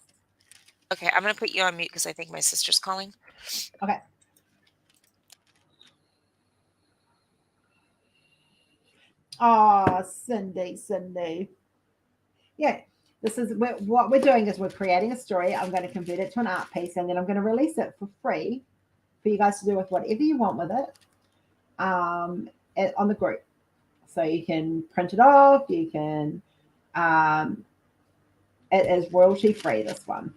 Okay, I'm going to put you on mute because I think my sister's calling. Okay. Oh, Cindy. Yeah, this is what we're doing is we're creating a story. I'm going to convert it to an art piece, and then I'm going to release it for free for you guys to do with whatever you want with it. on the group. So you can print it off. You can. It is royalty free. This one.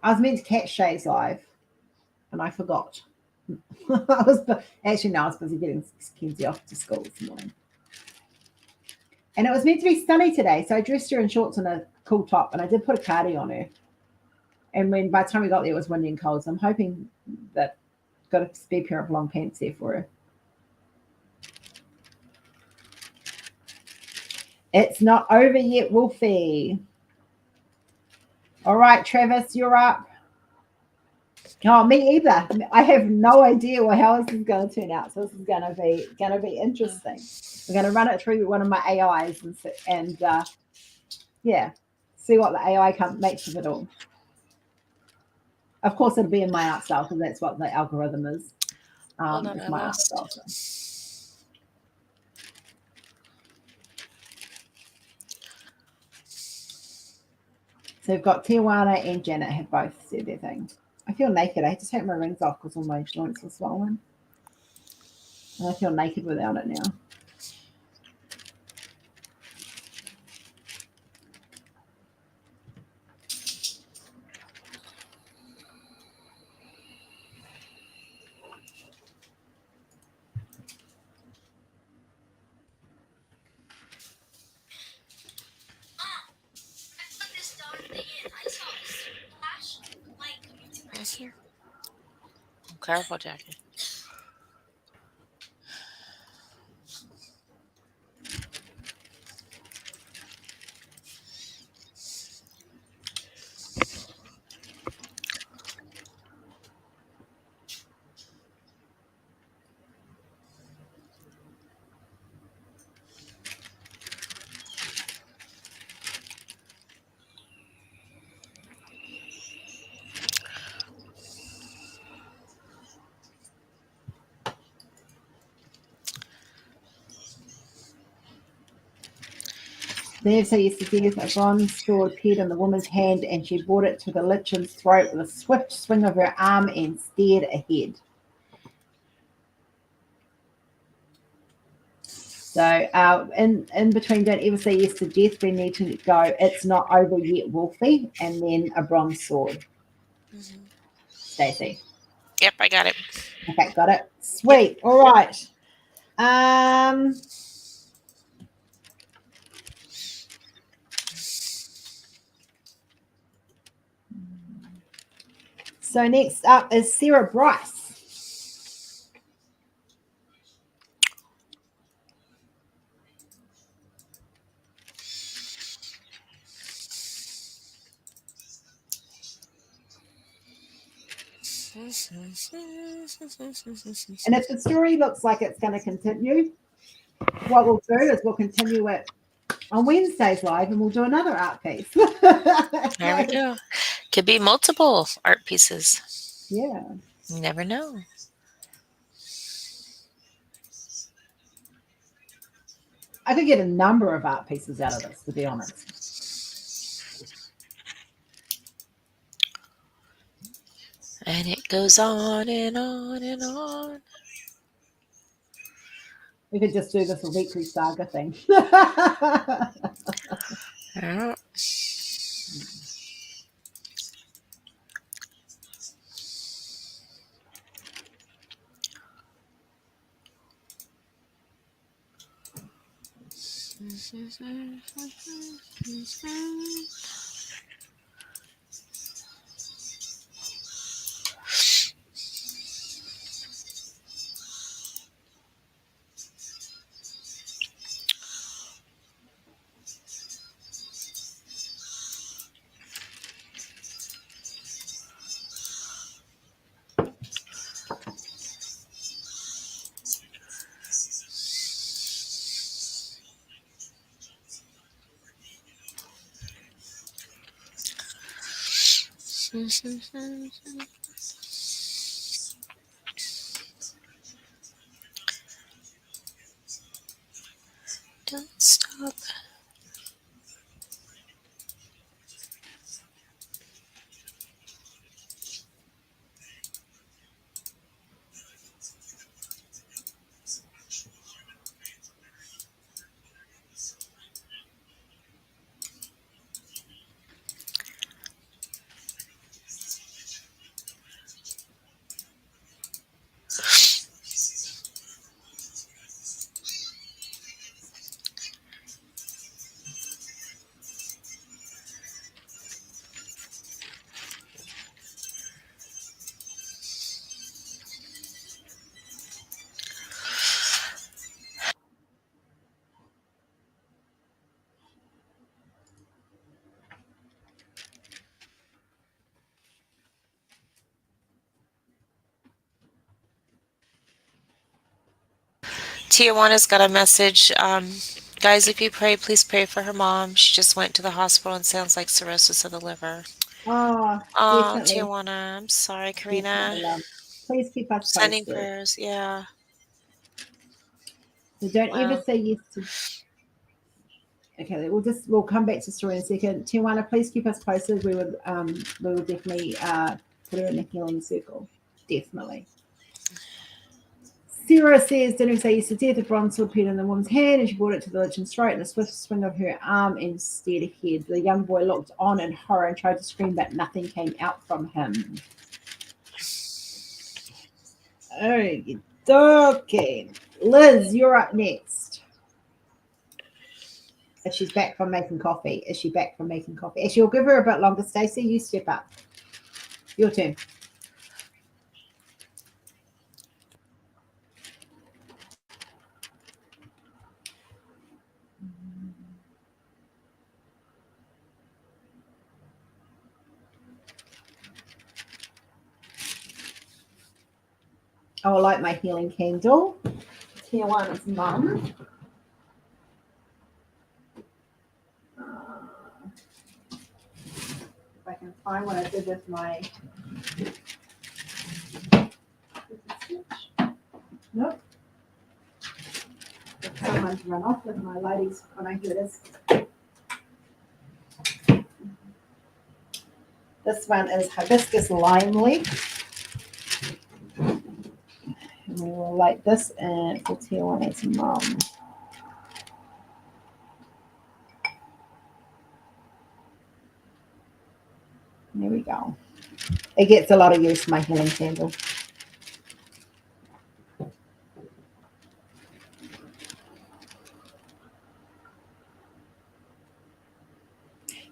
I was meant to catch Shay's live, and I forgot. I was busy getting Kenzie off to school this morning. And it was meant to be sunny today, so I dressed her in shorts and a cool top, and I did put a cardi on her. And by the time we got there, it was windy and cold, so I'm hoping that got a spare pair of long pants there for her. It's not over yet, Wolfie. All right, Travis, you're up. Oh, me either. I have no idea how this is going to turn out. So this is going to be interesting. We're going to run it through one of my AIs and see what the AI makes of it all. Of course, it'll be in my art style because that's what the algorithm is. Hold on, it's my art style. So we've got Tijuana and Janet have both said their thing. I feel naked. I had to take my rings off because all my joints were swollen. And I feel naked without it now. Careful, Jackie. There, so yesterday, a bronze sword appeared in the woman's hand, and she brought it to the lichen's throat with a swift swing of her arm and stared ahead. So in between, don't ever say yes to death. We need to go. It's not over yet, Wolfie, and then a bronze sword. Mm-hmm. Stacey. Yep, I got it. Okay, got it. Sweet. Yep. All right. So next up is Sarah Bryce. And if the story looks like it's going to continue, what we'll do is we'll continue it on Wednesday's live and we'll do another art piece. There we go. Could be multiple art pieces. Yeah. You never know. I could get a number of art pieces out of this, to be honest. And it goes on and on and on. We could just do this a weekly saga thing. Yeah. Don't stop. Tijuana's got a message. Guys, if you pray, please pray for her mom. She just went to the hospital and sounds like cirrhosis of the liver. Oh, Oh, definitely, Tijuana, I'm sorry, Karina. definitely, love. Please keep us Sending posted. prayers. Yeah. So don't ever Wow. say yes to. Okay, we'll come back to story in a second. Tijuana, please keep us posted. We will definitely put her in the healing circle. Definitely. Sarah says, didn't say yes to death. A bronze sword appeared in the woman's hand, and she brought it to the legion's throat. And a swift swing of her arm and stared ahead. The young boy looked on in horror and tried to scream, but nothing came out from him. Okay, Liz, you're up next. If she's back from making coffee, Actually, we'll give her a bit longer. Stacey, you step up. Your turn. I will light my healing candle. Tijuana's mum. If I can find what I did with my. Nope. Someone's run off with my ladies. Oh no, here it is. This one is hibiscus lime leaf. And we will light this and for Tijuana's mum. There we go. It gets a lot of use, my healing candle.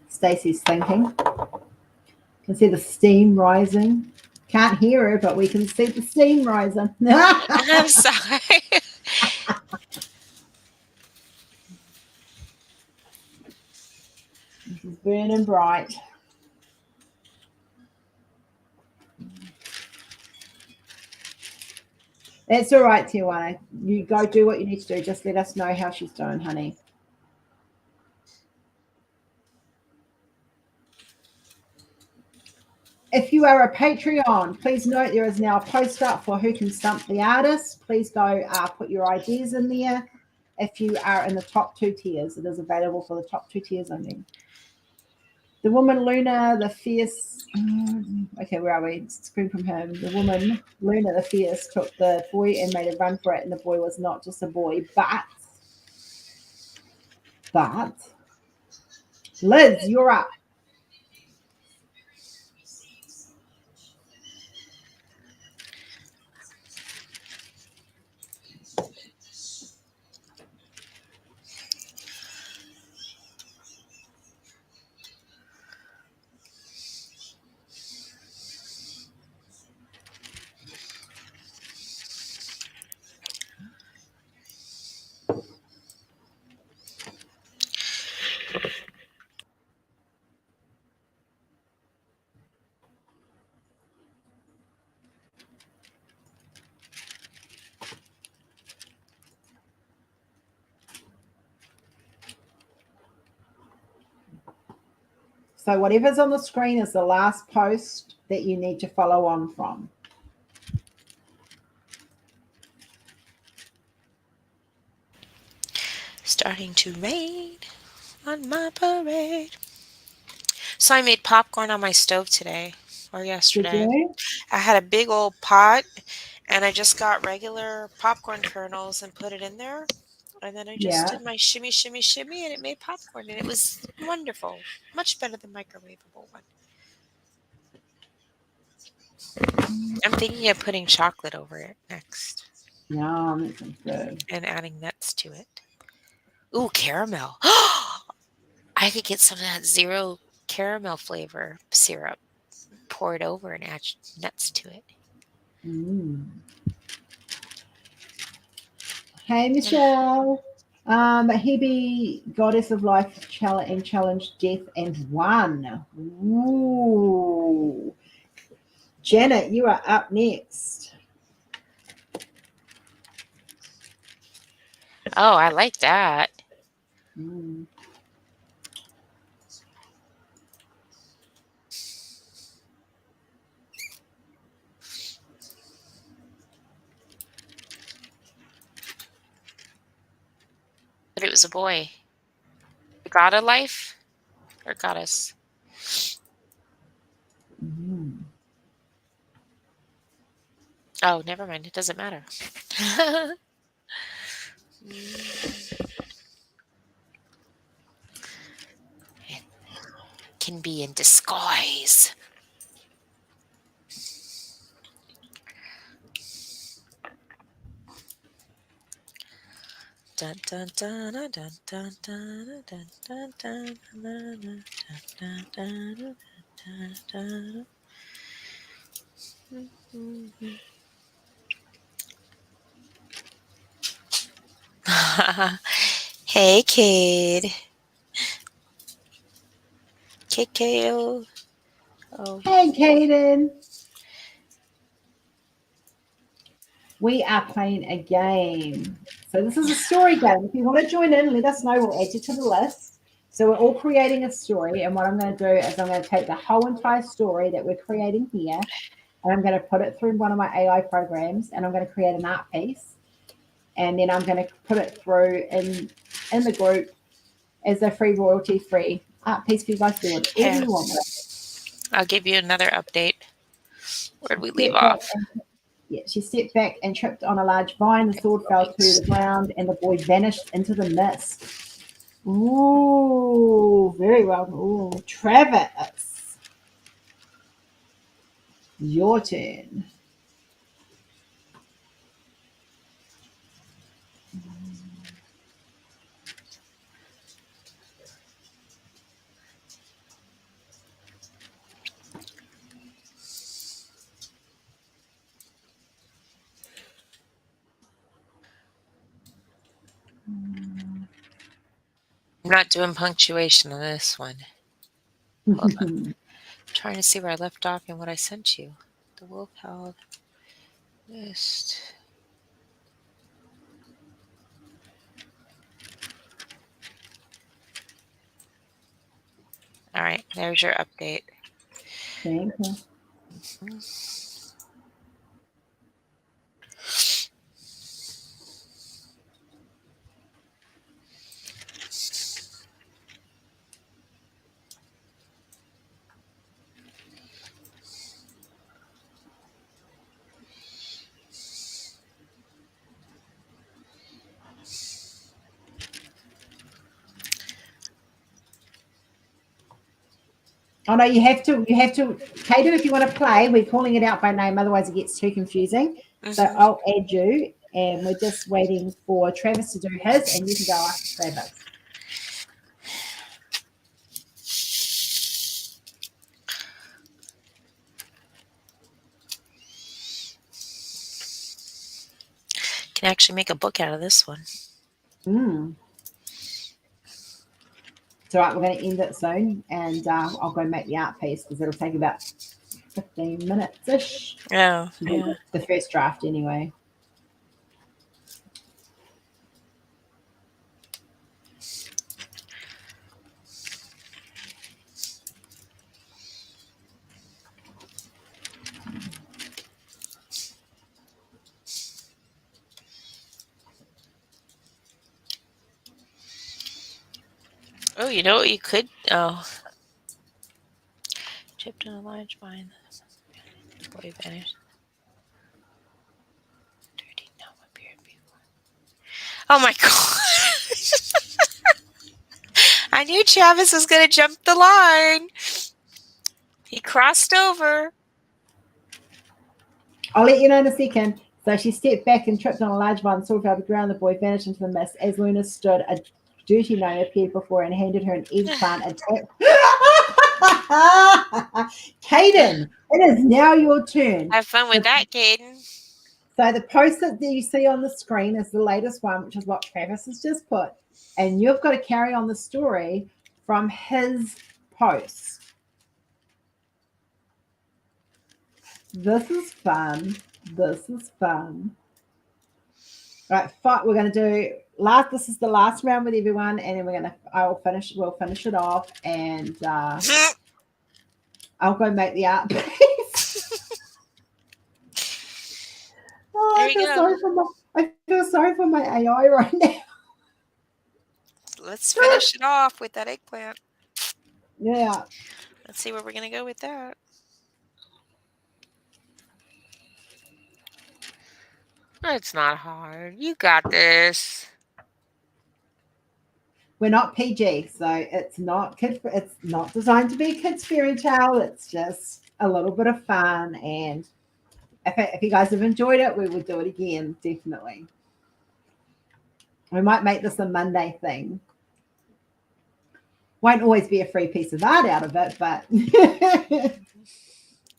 Stacey's thinking. You can see the steam rising. Can't hear her, but we can see the steam rising. I'm sorry. This is burning bright. That's all right, Tijuana. You go do what you need to do. Just let us know how she's doing, honey. If you are a Patreon, please note there is now a post up for who can stump the artist. Please go put your ideas in there. If you are in the top 2 tiers, it is available for the top 2 tiers only. The woman Luna the Fierce. Okay, where are we? Scream from home. The woman Luna the Fierce took the boy and made a run for it, and the boy was not just a boy, but Liz, you're up. So whatever's on the screen is the last post that you need to follow on from. Starting to rain on my parade. So I made popcorn on my stove today or Did yesterday. you? I had a big old pot and I just got regular popcorn kernels and put it in there. And then I just Yeah. did my shimmy, shimmy, shimmy, and it made popcorn. And it was wonderful. Much better than microwavable one. I'm thinking of putting chocolate over it next Yum, that sounds good. and adding nuts to it. Ooh, caramel. I could get some of that zero caramel flavor syrup, pour it over, and add nuts to it. Mm. Hey, Michelle. Hebe, goddess of life, challenged death and won. Ooh. Janet, you are up next. Oh, I like that. Mm. But it was a boy. Got a life or goddess? Mm. Oh, never mind. It doesn't matter. It can be in disguise. Dun dun dun dun dun dun dun dun dun dun dun dun dun dun dun. Hey, kid. KKO. Oh, Hey, Kaden. We are playing a game. So this is a story game. If you want to join in, let us know. We'll add you to the list. So we're all creating a story. And what I'm going to do is I'm going to take the whole entire story that we're creating here, and I'm going to put it through one of my AI programs, and I'm going to create an art piece. And then I'm going to put it through in the group as a free royalty free art piece for you guys to do whatever here. you want with it. I'll give you another update. Where'd we leave Step back off? and Yeah, she stepped back and tripped on a large vine. The sword fell to the ground, and the boy vanished into the mist. Ooh, very well. Ooh, Travis, your turn. I'm not doing punctuation on this one. Hold on. I'm trying to see where I left off and what I sent you. The wolf howled. Mist. All right, there's your update. Thank you. Oh no, you have to, Kaden, if you want to play, we're calling it out by name, otherwise it gets too confusing. So Mm-hmm. I'll add you, and we're just waiting for Travis to do his, and you can go after Travis. Can actually make a book out of this one. Mm. It's all right, we're going to end it soon, and I'll go make the art piece because it'll take about 15 minutes ish. Oh, yeah. The first draft, anyway. Oh, you know what you could? Oh. Chipped in a large vine. The boy vanished. Dirty now appeared before. Oh my god. I knew Travis was going to jump the line. He crossed over. I'll let you know in a second. So she stepped back and tripped on a large vine, sword fell to the ground. The boy vanished into the mist. As Luna stood, a dirty gnome appeared before her and handed her an eggplant. Kaden, it is now your turn. Have fun with that, Caden. So the post that you see on the screen is the latest one, which is what Travis has just put. And you've got to carry on the story from his post. This is fun. This is fun. All right, we're going to do This is the last round with everyone, and then we'll finish it off, and I'll go make the art piece. Oh, There you go. I feel sorry for my AI right now. Let's finish it off with that eggplant. Yeah. Let's see where we're going to go with that. It's not hard. You got this. We're not PG, so it's not designed to be a kid's fairy tale. It's just a little bit of fun, and if you guys have enjoyed it, we would do it again, definitely. We might make this a Monday thing. Won't always be a free piece of art out of it, but Do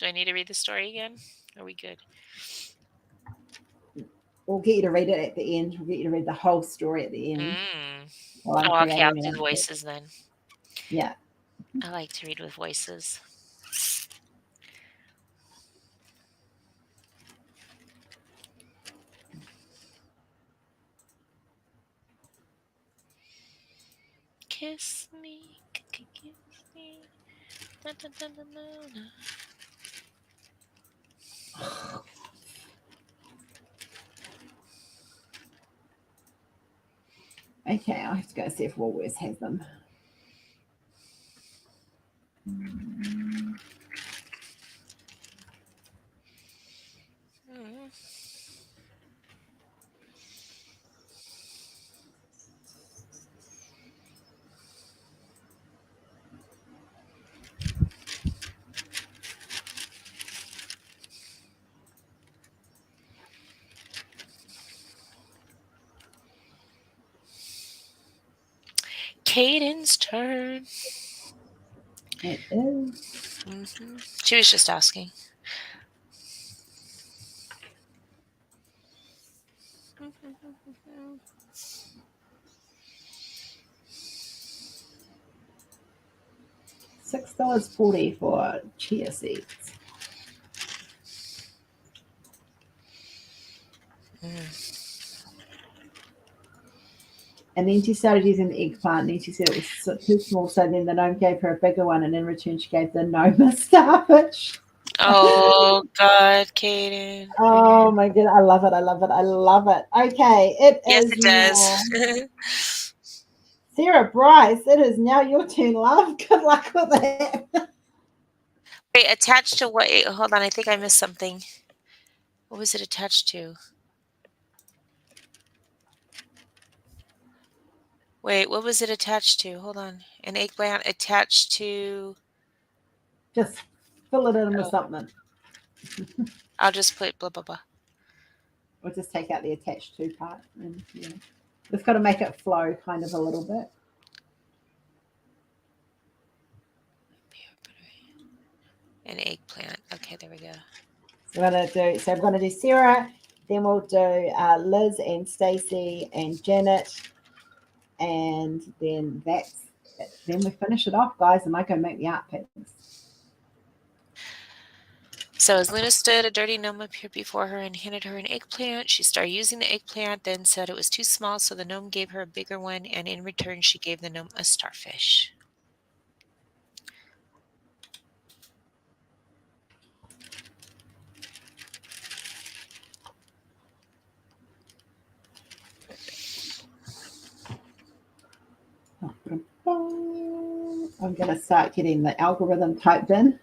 I need to read the story again? Are we good? we'll get you to read it at the end. We'll get you to read the whole story at the end. Oh, okay, I'll do the voices then. Yeah. I like to read with voices. Kiss me, kiss me. Da, da, da, da, da. Okay, I have to go see if Woolworths has them. Caden's turn. It is. She was just asking. $6.40 for chia seeds. And then she started using the eggplant, and then she said it was too small, so then the gnome gave her a bigger one, and in return she gave the gnome a starfish. Oh, God, Caden. Oh my god, I love it, I love it, I love it. Okay, it yes, is it does. Sarah Bryce, it is now your turn, love. Good luck with it. Wait, attached to what? Hold on, I think I missed something. What was it attached to? Wait, what was it attached to? Hold on. An eggplant attached to... Just fill it in with something. I'll just put blah, blah, blah. We'll just take out the attached to part. And, yeah. We've got to make it flow kind of a little bit. An eggplant. Okay, there we go. So we're going to do Sarah, then we'll do Liz and Stacey and Janet, and then we finish it off, guys, and I go make the art piece. So as Luna stood, a dirty gnome appeared before her and handed her an eggplant. She started using the eggplant, then said it was too small, so the gnome gave her a bigger one, and in return she gave the gnome a starfish. I'm going to start getting the algorithm typed in.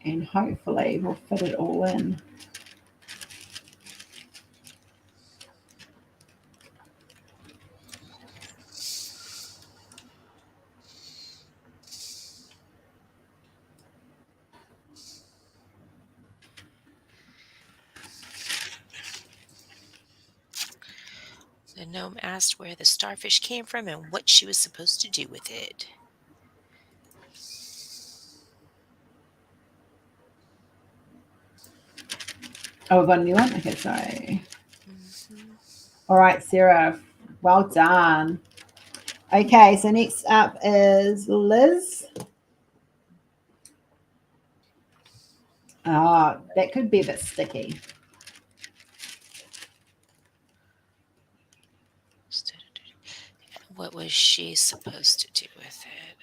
And hopefully we'll fit it all in. The gnome asked where the starfish came from and what she was supposed to do with it. Oh, we've got a new one? Okay, sorry. All right, Sarah, Well done. Okay, so next up is Liz. Ah, that could be a bit sticky. What was she supposed to do with it?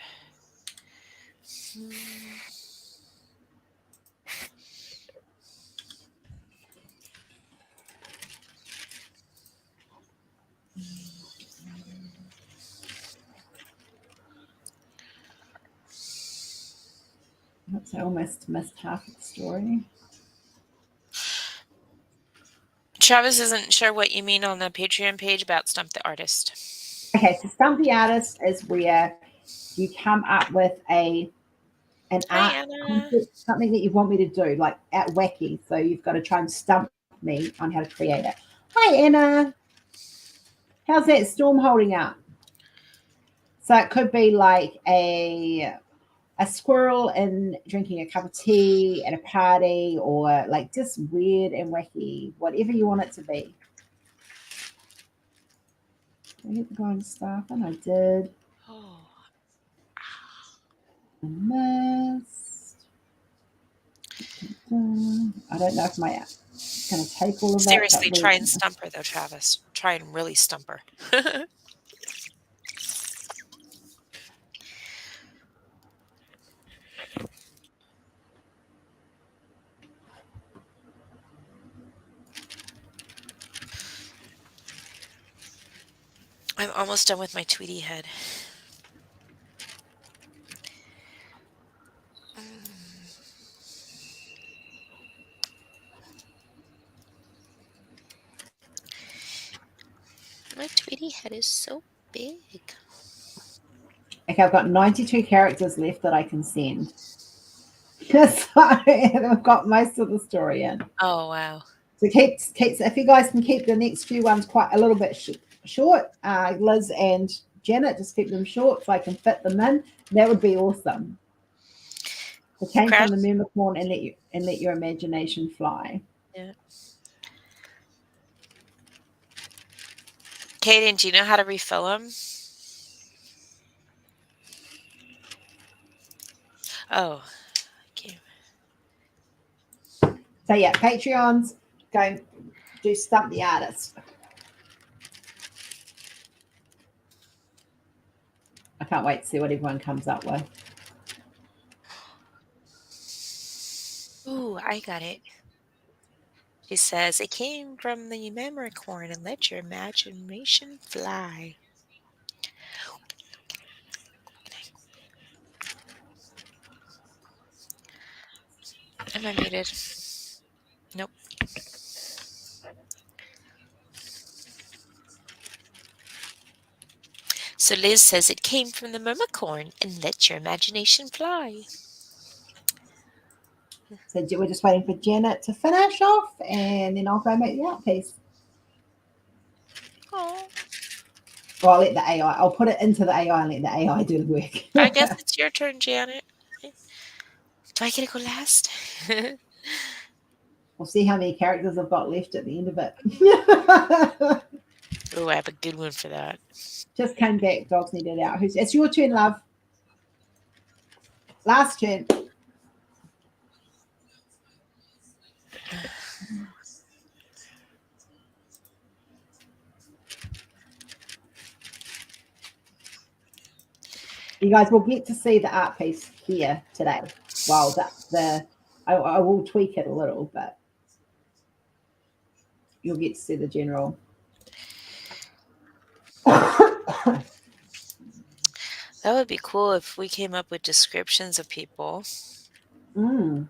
Oops, I almost missed half of the story. Travis isn't sure what you mean on the Patreon page about Stump the Artist. Okay, so Stump the Artist is where you come up with an Hi, art Anna. concept, something that you want me to do, like at wacky. So you've got to try and stump me on how to create it. Hi, Anna. How's that storm holding up? So it could be like a squirrel and drinking a cup of tea at a party, or like just weird and wacky, whatever you want it to be. Did I get the guy and stuff? And I did. Oh. I missed. I don't know if my it's going to take all of it. Seriously, try and stump her though, Travis. Try and really stump her. I'm almost done with my Tweety head. My Tweety head is so big. Okay, I've got 92 characters left that I can send. So I've got most of the story in. Oh, wow. So keep if you guys can keep the next few ones quite a little bit short, Liz and Janet, just keep them short so I can fit them in. That would be awesome. It came Crash. from the unicorn and let your imagination fly. Yeah. Kaden, do you know how to refill them? Oh, okay. So yeah, Patreons, go do Stump the Artist. I can't wait to see what everyone comes up with. Ooh, I got it. She says, it came from the Mamricorn and let your imagination fly. Am I muted? Nope. So Liz says it came from the Mermicorn and let your imagination fly. So we're just waiting for Janet to finish off, and then I'll go make the art piece. Oh. Well, I'll let the AI. I'll put it into the AI and let the AI do the work. I guess it's your turn, Janet. Do I get to go last? We'll see how many characters I've got left at the end of it. Oh, I have a good one for that. Just came back. Dogs needed out. It's your turn, love. Last turn. You guys will get to see the art piece here today. Well, I will tweak it a little, but you'll get to see the general. That would be cool if we came up with descriptions of people to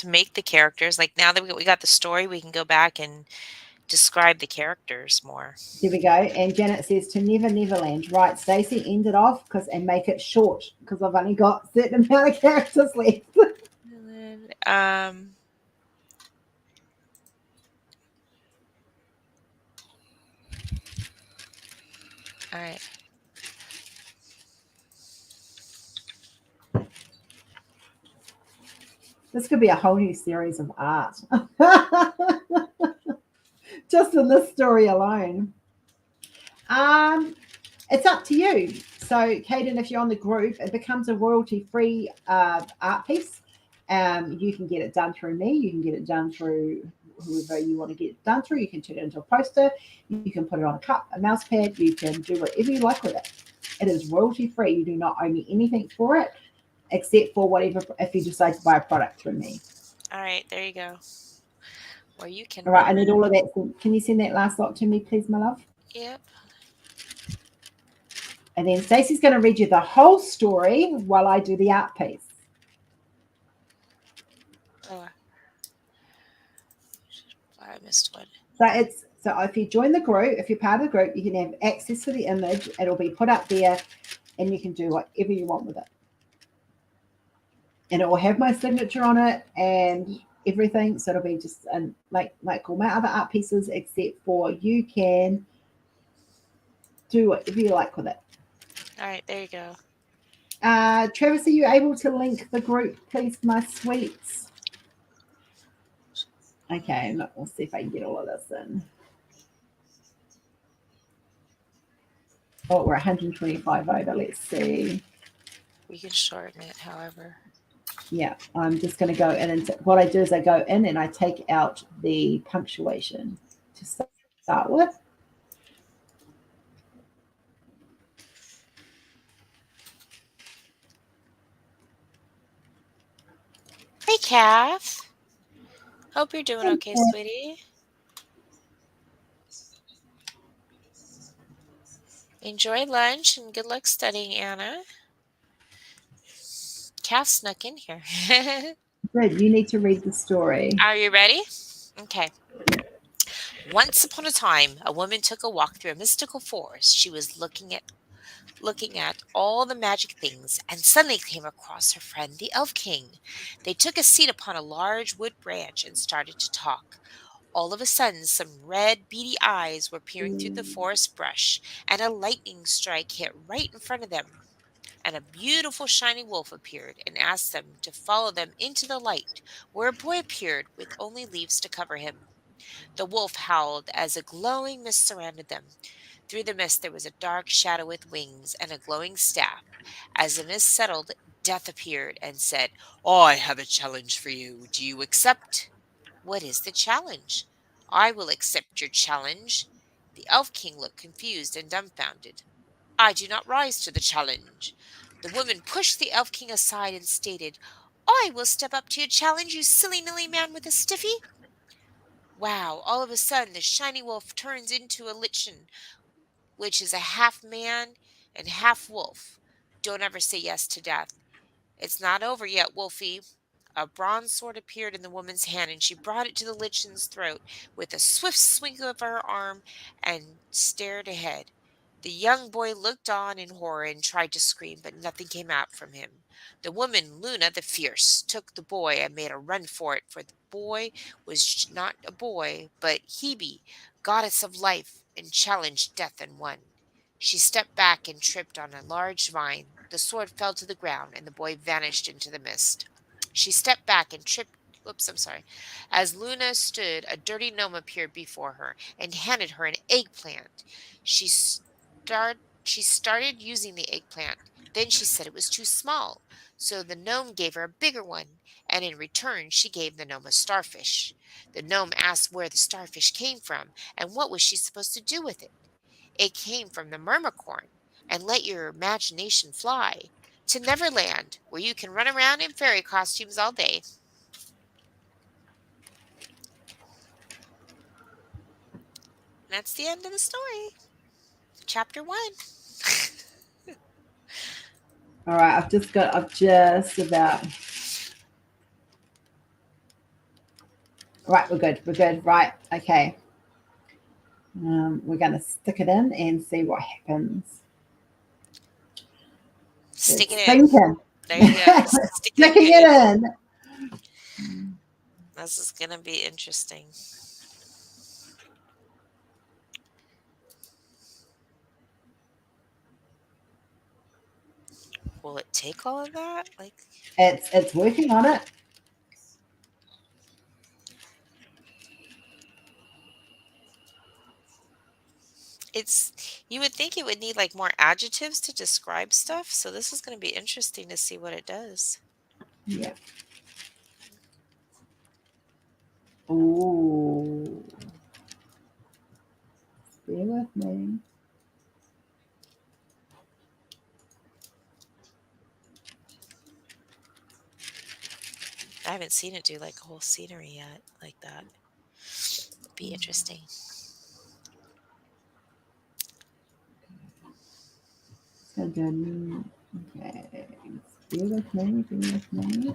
make the characters. Like now that we got the story, we can go back and describe the characters more. There we go. And Janet says to Never Neverland. Right, Stacey, end it off and make it short because I've only got a certain amount of characters left. All right. This could be a whole new series of art. Just in this story alone. Um, it's up to you. So, Caden, if you're on the group, it becomes a royalty-free art piece. You can get it done through me. You can get it done through whoever you want to get it done through. You can turn it into a poster. You can put it on a cup, a mouse pad. You can do whatever you like with it. It is royalty-free. You do not owe me anything for it, except for whatever if you decide to buy a product through me. All right, there you go. Or you can All right, run. I need all of that. Can you send that last lot to me, please, my love? Yep. And then Stacey's going to read you the whole story while I do the art piece. Oh, I missed one. So if you join the group, if you're part of the group, you can have access to the image. It'll be put up there, and you can do whatever you want with it. And it will have my signature on it and everything. So it'll be just like all my other art pieces, except for you can do whatever you like with it. All right, there you go. Travis, are you able to link the group, please, my sweets? Okay, we'll see if I can get all of this in. Oh, we're 125 over. Let's see. We can shorten it, however. Yeah, I'm just going to go in, and what I do is I go in and I take out the punctuation to start with. Hey, Kath. Hope you're doing okay, sweetie. Enjoy lunch and good luck studying, Anna. Kath snuck in here. Good, you need to read the story. Are you ready? Okay. Once upon a time, a woman took a walk through a mystical forest. She was looking at all the magic things and suddenly came across her friend the Elf King. They took a seat upon a large wood branch and started to talk. All of a sudden, some red, beady eyes were peering through the forest brush, and a lightning strike hit right in front of them. And a beautiful shiny wolf appeared and asked them to follow them into the light, where a boy appeared with only leaves to cover him. The wolf howled as a glowing mist surrounded them. Through the mist there was a dark shadow with wings and a glowing staff. As the mist settled, Death appeared and said, I have a challenge for you. Do you accept? What is the challenge? I will accept your challenge. The Elf King looked confused and dumbfounded. I do not rise to the challenge. The woman pushed the Elf King aside and stated, I will step up to your challenge, you silly nilly man with a stiffy. Wow, all of a sudden the shiny wolf turns into a lichen, which is a half man and half wolf. Don't ever say yes to death. It's not over yet, Wolfie. A bronze sword appeared in the woman's hand, and she brought it to the lichen's throat with a swift swing of her arm and stared ahead. The young boy looked on in horror and tried to scream, but nothing came out from him. The woman, Luna the fierce, took the boy and made a run for the boy was not a boy, but Hebe, goddess of life, and challenged death and won. She stepped back and tripped on a large vine. The sword fell to the ground, and the boy vanished into the mist. She stepped back and tripped. Whoops, I'm sorry. As Luna stood, a dirty gnome appeared before her and handed her an eggplant. She started using the eggplant. Then she said it was too small, so the gnome gave her a bigger one, and in return she gave the gnome a starfish. The gnome asked where the starfish came from and what was she supposed to do with it. It came from the Mermicorn, and let your imagination fly to Neverland, where you can run around in fairy costumes all day. And that's the end of the story. Chapter 1. All right, I've just about. Right, we're good. We're good. Right, okay. We're going to stick it in and see what happens. Stick it in. Thinking. There you go. Sticking it in. This is going to be interesting. Will it take all of that? It's working on it. you would think it would need like more adjectives to describe stuff. So this is going to be interesting to see what it does. Yeah. Ooh. Bear with me. I haven't seen it do like a whole scenery yet like that. Be interesting. So then, okay. Bear with me. Bear with me.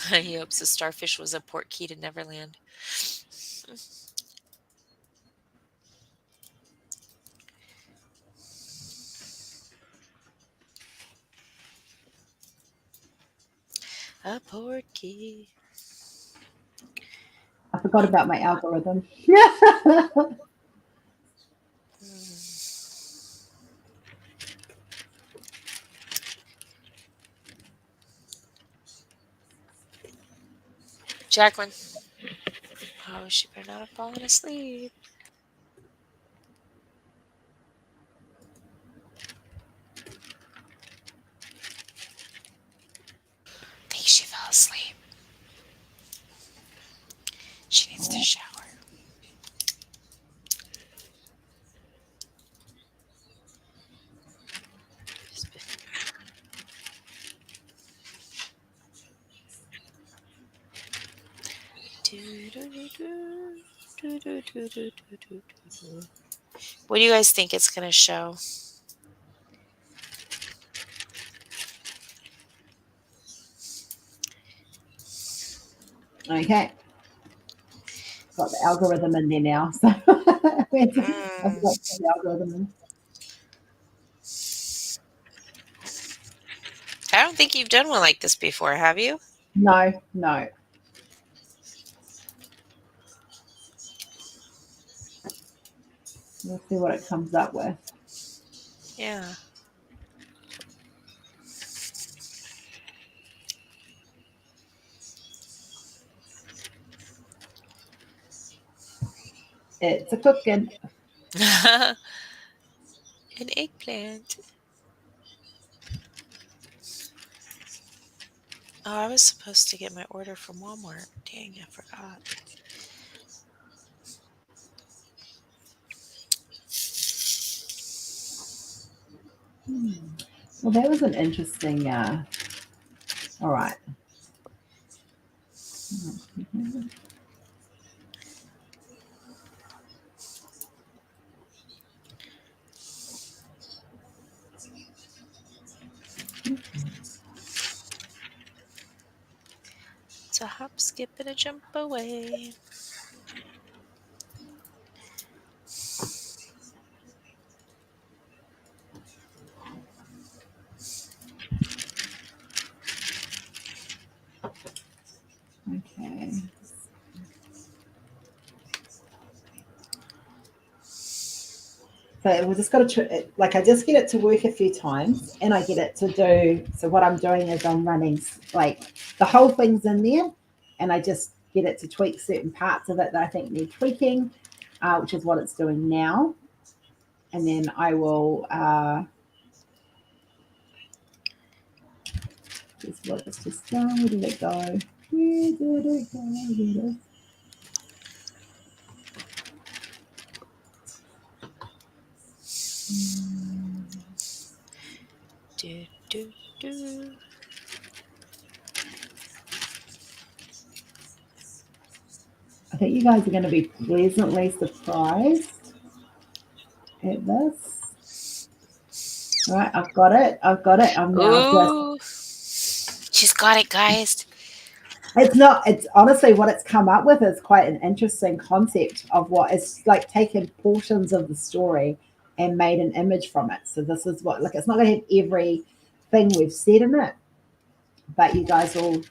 He hopes the starfish was a port key to Neverland. A port key. I forgot about my algorithm. Jacqueline. Oh, she better not have fallen asleep. I think she fell asleep. She needs to shower. What do you guys think it's going to show? Okay. Got the algorithm in there now. So I've got the algorithm in. I don't think you've done one like this before, have you? No, no. We'll see what it comes up with. Yeah. It's a cooking. An eggplant. Oh, I was supposed to get my order from Walmart. Dang, I forgot. Well, that was an interesting. All right. It's a hop, skip, and a jump away. Okay. So we just got to like I just get it to work a few times, and I get it to do. So what I'm doing is I'm running like the whole thing's in there, and I just get it to tweak certain parts of it that I think need tweaking, which is what it's doing now. And then I will just what it's just done. Where did it go? Where did it go? There it is. Do, do, do. I think you guys are going to be pleasantly surprised at this. All right, I've got it. I've got it. I'm now just. Ooh. She's got it, guys. It's not. It's honestly what it's come up with is quite an interesting concept of what it's like taken portions of the story and made an image from it. So this is what like it's not going to have everything we've said in it, but you guys will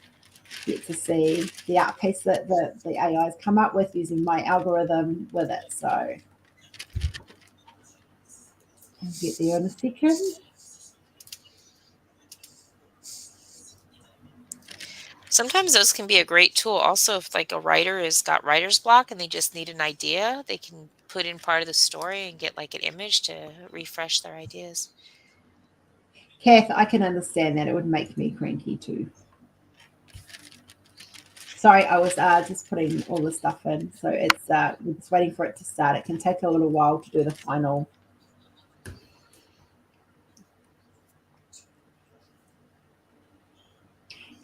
get to see the art piece that the AI has come up with using my algorithm with it. So I'll get there in a second. Sometimes those can be a great tool. Also, if like a writer has got writer's block and they just need an idea, they can put in part of the story and get like an image to refresh their ideas. Kath, I can understand that. It would make me cranky too. Sorry, I was just putting all the stuff in. So we're just waiting for it to start. It can take a little while to do the final.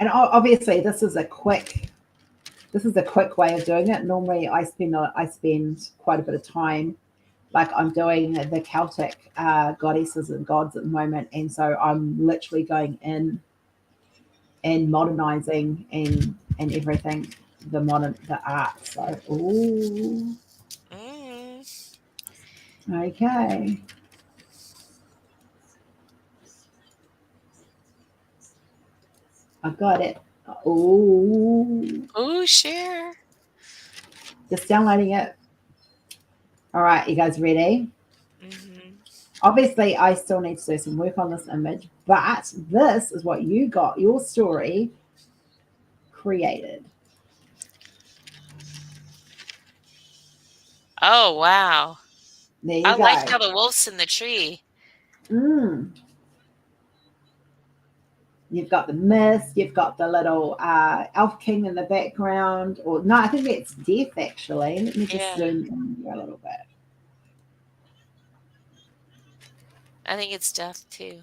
And obviously, this is a quick way of doing it. Normally, I spend quite a bit of time. Like I'm doing the Celtic goddesses and gods at the moment, and so I'm literally going in and modernizing and everything, the art. So, ooh, Mm. okay. I got it. Ooh, Oh, share. just downloading it. All right, you guys ready? Hmm. Obviously, I still need to do some work on this image, but this is what you got your story created. Oh, wow. There I you like go. how the wolf's in the tree. Mm. You've got the mist, you've got the little elf king in the background, or no, I think that's death actually. Let me just Yeah, zoom in here a little bit. I think it's death too.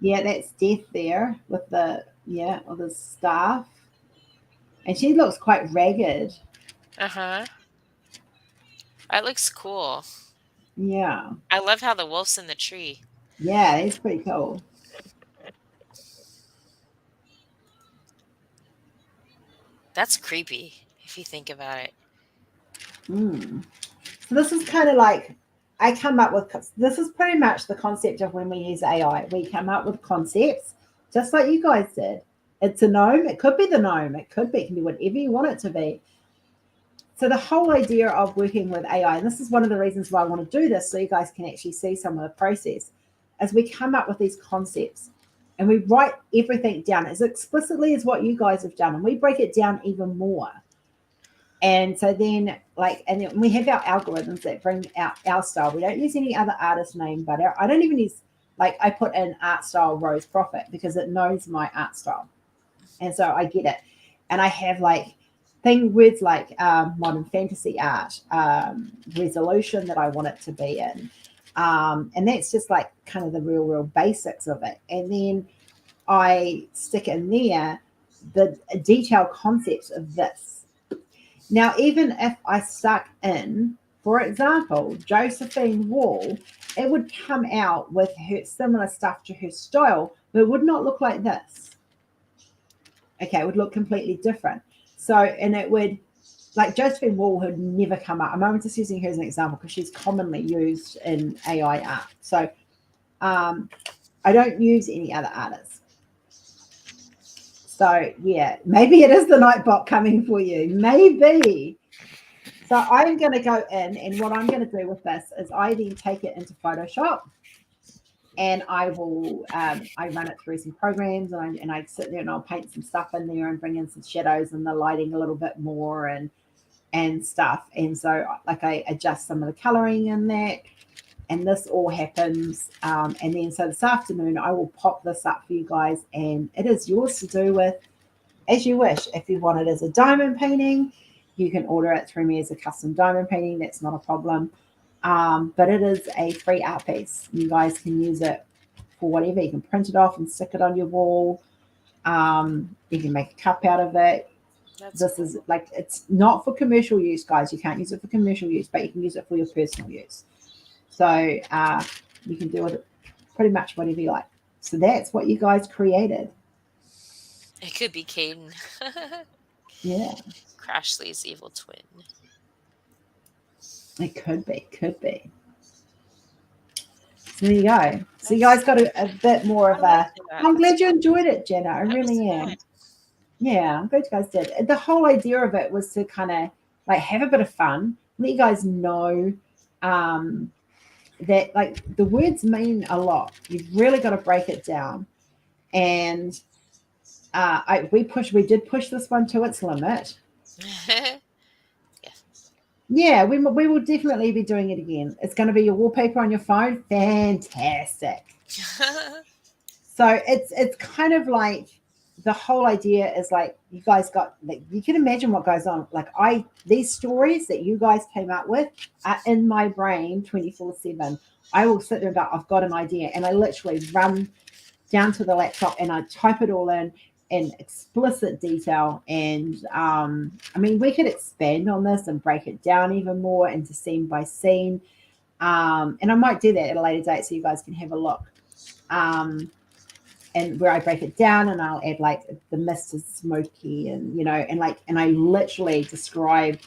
Yeah, that's death there with with the staff, and she looks quite ragged. Uh-huh. That looks cool. Yeah, I love how the wolf's in the tree. yeah, it's pretty cool. That's creepy if you think about it. Mm. So this is kind of like I come up with this is pretty much the concept of when we use AI. We come up with concepts just like you guys did. It's a gnome. It could be the gnome. It can be whatever you want it to be. So the whole idea of working with AI, and this is one of the reasons why I want to do this, so you guys can actually see some of the process, as we come up with these concepts and we write everything down as explicitly as what you guys have done, and we break it down even more. And so then, and then we have our algorithms that bring out our style. We don't use any other artist name, but I don't even use, I put in art style Rose Proffitt because it knows my art style. And so I get it. And I have words like modern fantasy art, resolution that I want it to be in. And that's just like kind of the real basics of it. And then I stick in there the detailed concepts of this. Now, even if I stuck in, for example, Josephine Wall, it would come out with her similar stuff to her style, but it would not look like this. Okay, it would look completely different. So, and it would, like Josephine Wall had never come up. I'm just using her as an example because she's commonly used in AI art. So, I don't use any other artists. So, yeah, maybe it is the Nightbot coming for you. Maybe. So I'm going to go in, and what I'm going to do with this is I then take it into Photoshop, and I will I run it through some programs, and I sit there and I'll paint some stuff in there and bring in some shadows and the lighting a little bit more and stuff. And so I adjust some of the coloring in that, and this all happens. And then so this afternoon I will pop this up for you guys, and it is yours to do with as you wish. If you want it as a diamond painting, you can order it through me as a custom diamond painting. That's not a problem. But it is a free art piece. You guys can use it for whatever. You can print it off and stick it on your wall. You can make a cup out of it. That's This cool. is it's not for commercial use, guys. You can't use it for commercial use, but you can use it for your personal use. So you can do it pretty much whatever you like. So that's what you guys created. It could be Caden. Yeah, Crashly's evil twin. it could be, could be. So there you go. So you That's guys got a bit more I of like a. that. I'm That's glad you enjoyed it, Jenna. I that was really fun. am. Yeah, I'm glad you guys did. The whole idea of it was to kind of have a bit of fun, let you guys know um, that the words mean a lot. You've really got to break it down, and we did push this one to its limit. Yes. Yeah, we will definitely be doing it again. It's going to be your wallpaper on your phone. Fantastic. So it's kind of like the whole idea is like you guys got like you can imagine what goes on. Like these stories that you guys came up with are in my brain 24/7. I will sit there and go, I've got an idea, and I literally run down to the laptop and I type it all in explicit detail. And I mean, we could expand on this and break it down even more into scene by scene. And I might do that at a later date so you guys can have a look. And where I break it down and I'll add like the mist is smoky and and I literally describe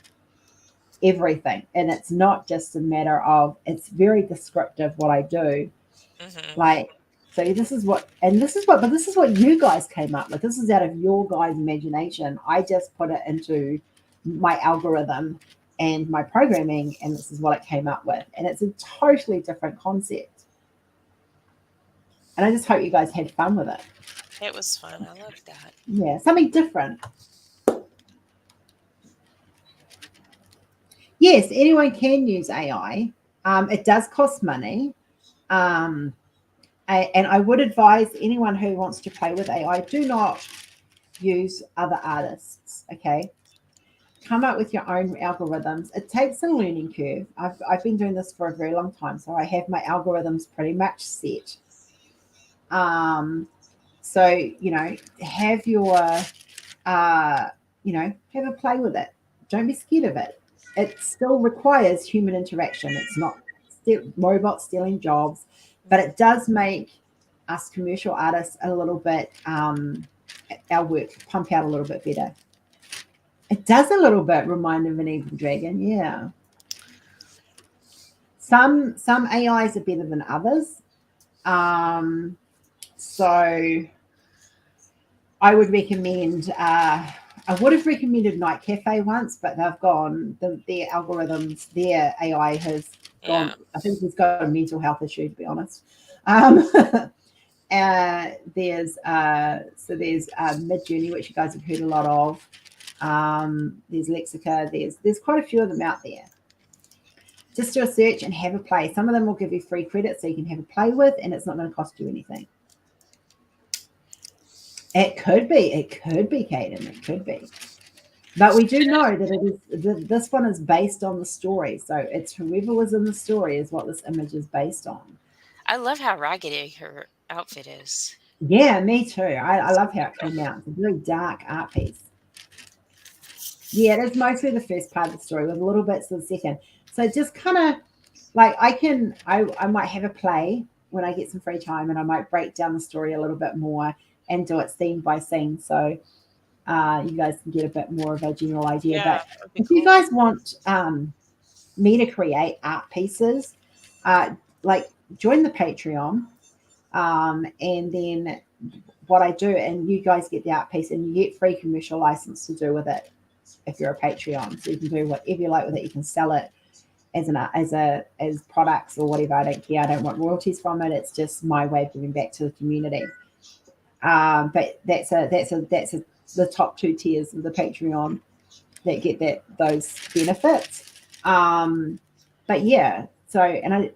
everything. And it's not just a matter of it's very descriptive what I do. Hmm. Like, so but this is what you guys came up with. This is out of your guys' imagination. I just put it into my algorithm and my programming, and this is what it came up with. And it's a totally different concept. And I just hope you guys had fun with it. It was fun. I loved that. Yeah, something different. Yes, anyone can use AI. It does cost money. Um, and I would advise anyone who wants to play with AI, do not use other artists. Okay, come up with your own algorithms. It takes a learning curve. I've been doing this for a very long time, so I have my algorithms pretty much set. Um, so have your have a play with it. Don't be scared of it. It still requires human interaction. It's not robots stealing jobs, but it does make us commercial artists a little bit our work pump out a little bit better. It does a little bit remind of an evil dragon, yeah. Some AIs are better than others. So I would recommend. I would have recommended Night Cafe once, but they've gone. Their algorithms, their AI has gone. Yeah. I think he's got a mental health issue, to be honest. Um, there's Mid Journey, which you guys have heard a lot of. There's Lexica. There's quite a few of them out there. Just do a search and have a play. Some of them will give you free credit so you can have a play with, and it's not going to cost you anything. It could be, Caden. It could be. But we do know that this one is based on the story. So it's whoever was in the story is what this image is based on. I love how raggedy her outfit is. Yeah, me too. I love how it came out. It's a very dark art piece. Yeah, it is mostly the first part of the story with little bits of the second. So just kind of like I might have a play when I get some free time and I might break down the story a little bit more and do it scene by scene. So you guys can get a bit more of a general idea. Yeah, But that would be if you cool. guys want me to create art pieces, like join the Patreon, and then what I do, and you guys get the art piece, and you get free commercial license to do with it if you're a Patreon. So you can do whatever you like with it. You can sell it as products or whatever. I don't care. I don't want royalties from it. It's just my way of giving back to the community. But that's the top two tiers of the Patreon that get those benefits. But yeah, so and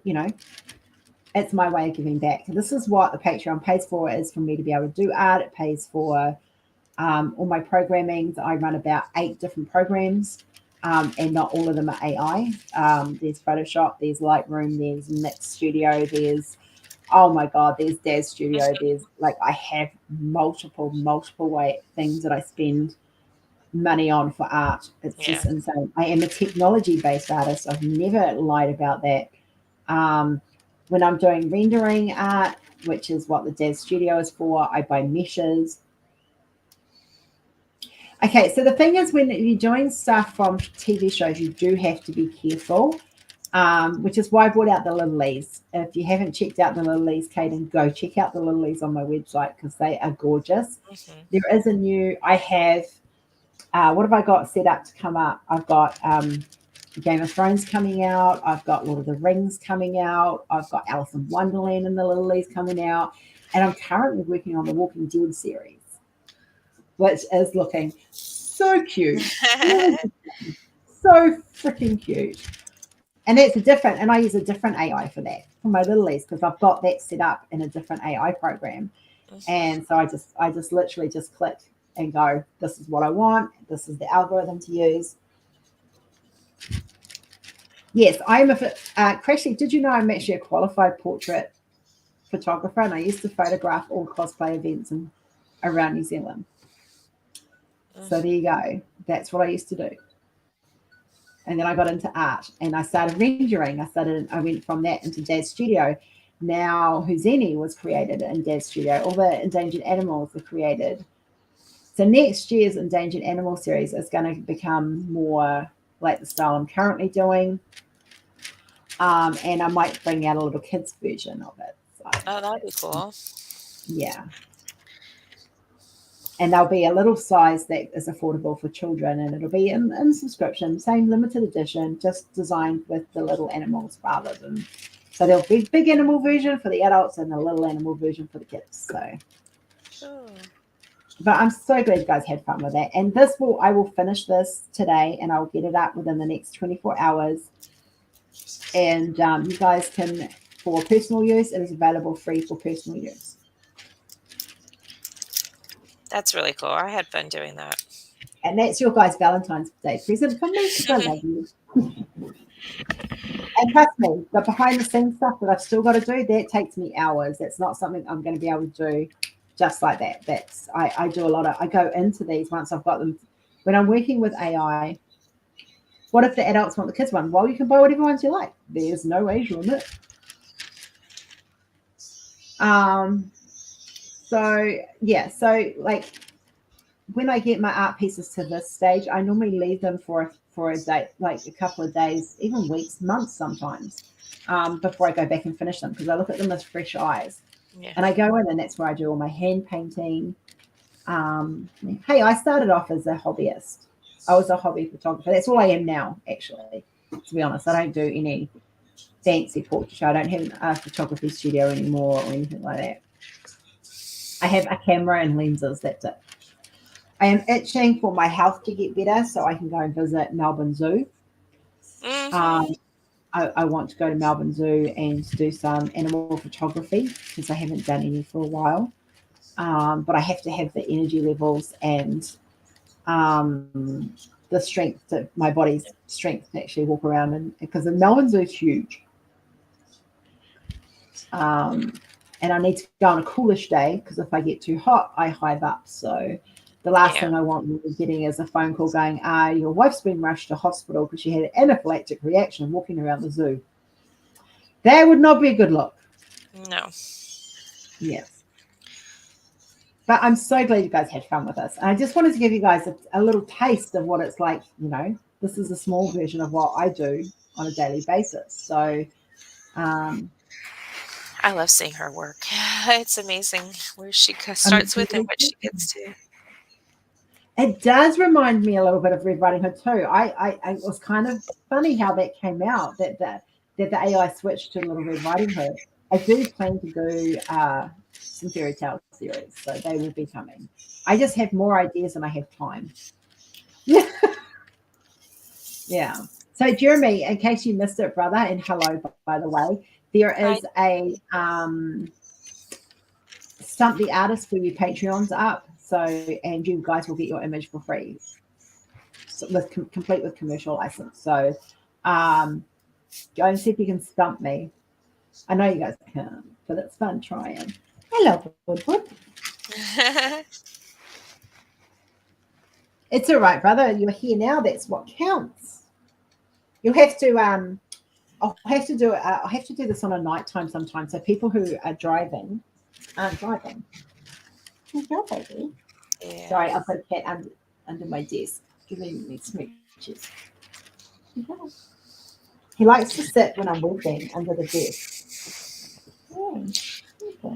it's my way of giving back. This is what the Patreon pays for, is for me to be able to do art. It pays for all my programming. I run about 8 different programs, and not all of them are AI. There's Photoshop, there's Lightroom, there's Mix Studio, there's oh my god, there's Daz Studio. There's like I have multiple way things that I spend money on for art. It's Yeah. just insane. I am a technology based artist. I've never lied about that. When I'm doing rendering art, which is what the Daz Studio is for, I buy meshes. Okay, so the thing is, when you're doing stuff from TV shows, you do have to be careful, which is why I brought out the lilies. If you haven't checked out the lilies, Kaden, go check out the lilies on my website because they are gorgeous. Hmm. There is a new, I have, what have I got set up to come up? I've got Game of Thrones coming out. I've got Lord of the Rings coming out. I've got Alice in Wonderland and the lilies coming out. And I'm currently working on the Walking Dead series. which is looking so cute. So freaking cute. And that's a different, and I use a different AI for that, for my littlies, because I've got that set up in a different AI program. And so I just literally just click and go, this is what I want. This is the algorithm to use. Yes, I'm Crashly, did you know I'm actually a qualified portrait photographer, and I used to photograph all cosplay events around New Zealand. So there you go. That's what I used to do. And then I got into art and I started rendering. I went from that into Dad's studio. Now Houdini was created in Dad's studio. All the endangered animals were created. So next year's endangered animal series is going to become more like the style I'm currently doing. And I might bring out a little kids version of it. So Oh, that'd be cool. Yeah. And there'll be a little size that is affordable for children, and it'll be in subscription, same limited edition, just designed with the little animals rather than. So there'll be big animal version for the adults and the little animal version for the kids. So, but I'm so glad you guys had fun with that. And I will finish this today, and I'll get it up within the next 24 hours. And you guys can, for personal use, it is available free for personal use. That's really cool. I had fun doing that. And that's your guys' Valentine's Day present from me because I love you. And trust me, the behind the scenes stuff that I've still got to do, that takes me hours. That's not something I'm going to be able to do just like that. I do a lot of, I go into these once I've got them. When I'm working with AI, what if the adults want the kids one? Well, you can buy whatever ones you like. There's no age limit. So yeah, so like when I get my art pieces to this stage, I normally leave them for a day, like a couple of days, even weeks, months sometimes, before I go back and finish them, because I look at them with fresh eyes. Yeah. And I go in, and that's where I do all my hand painting. Hey, I started off as a hobbyist. I was a hobby photographer. That's all I am now, actually, to be honest. I don't do any fancy portraiture. I don't have a photography studio anymore or anything like that. I have a camera and lenses, that's it. I am itching for my health to get better so I can go and visit Melbourne Zoo. I want to go to Melbourne Zoo and do some animal photography because I haven't done any for a while. But I have to have the energy levels and the strength, my body's strength to actually walk around, and because the Melbourne Zoo is huge. And I need to go on a coolish day because if I get too hot, I hive up. So the last thing I want to be getting is a phone call going, your wife's been rushed to hospital because she had an anaphylactic reaction walking around the zoo. That would not be a good look. No. Yes. But I'm so glad you guys had fun with us. And I just wanted to give you guys a little taste of what it's like. You know, this is a small version of what I do on a daily basis. So, I love seeing her work. It's amazing where she starts with and what she gets to. It does remind me a little bit of Red Riding Hood too. It was kind of funny how that came out, that the AI switched to Little Red Riding Hood. I do plan to do some fairy tale series, so they will be coming. I just have more ideas than I have time. Yeah. So Jeremy, in case you missed it, brother, and hello, by the way, there is a Stump the Artist for you Patreons up. So, and you guys will get your image for free, so complete with commercial license. So, go and see if you can stump me. I know you guys can't, but it's fun trying. Hello, Woodwood. It's all right, brother. You're here now. That's what counts. You'll have to. I'll have to do it. I'll have to do this on a nighttime sometime, so people who are driving aren't driving. Go, baby. Yeah. Sorry, I'll put a cat under my desk, giving me smooches. He likes to sit when I'm working under the desk.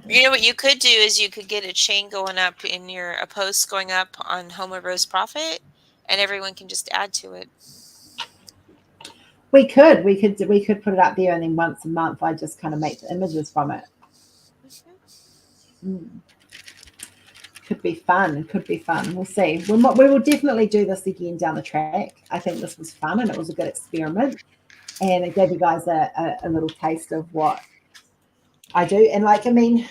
You know what you could do is you could get a chain going up in a post going up on Home of Rose Proffitt, and everyone can just add to it. We could put it up there, and then once a month I just kind of make the images from it. could be fun. It could be fun. We'll see. We will definitely do this again down the track. I think this was fun and it was a good experiment. And it gave you guys a little taste of what I do. And like, I mean,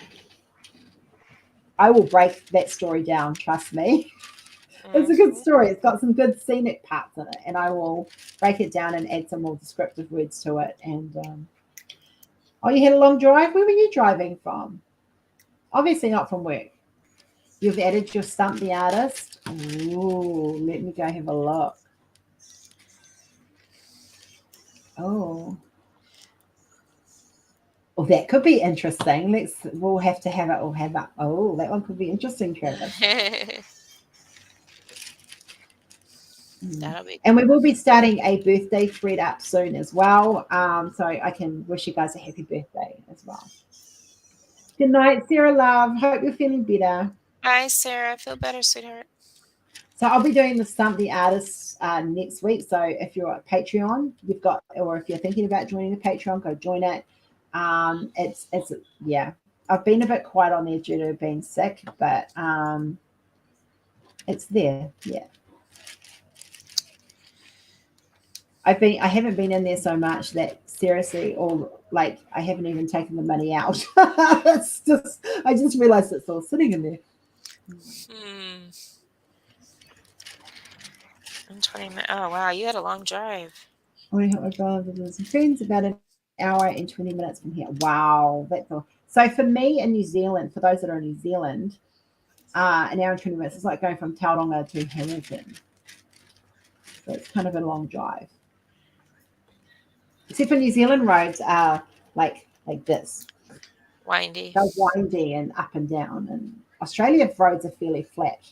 I will break that story down. Trust me. It's a good story. It's got some good scenic parts in it. And I will break it down and add some more descriptive words to it. And, oh, you had a long drive? Where were you driving from? Obviously not from work. You've added your Stump the Artist. Ooh, let me go have a look. Oh. Well, that could be interesting. We'll have to have it all have up. Oh, that one could be interesting, Travis. That'll be and we will be starting a birthday thread up soon as well. So I can wish you guys a happy birthday as well. Good night, Sarah Love. Hope you're feeling better. Hi, Sarah. I feel better, sweetheart. So I'll be doing the Stump the Artist next week. So if you're at Patreon, or if you're thinking about joining the Patreon, go join it. Yeah. I've been a bit quiet on there due to being sick, but it's there. Yeah. I haven't been in there so much that seriously, I haven't even taken the money out. I just realized it's all sitting in there. 20 minutes. Oh wow, you had a long drive. I want to help my brother visit some friends about an hour and 20 minutes from here. Wow, that's all. So for me in New Zealand, for those that are in New Zealand, an hour and 20 minutes is like going from Tauranga to Hamilton. So it's kind of a long drive. Except for New Zealand roads are like this. Windy. They're windy and up and down. And Australia roads are fairly flat.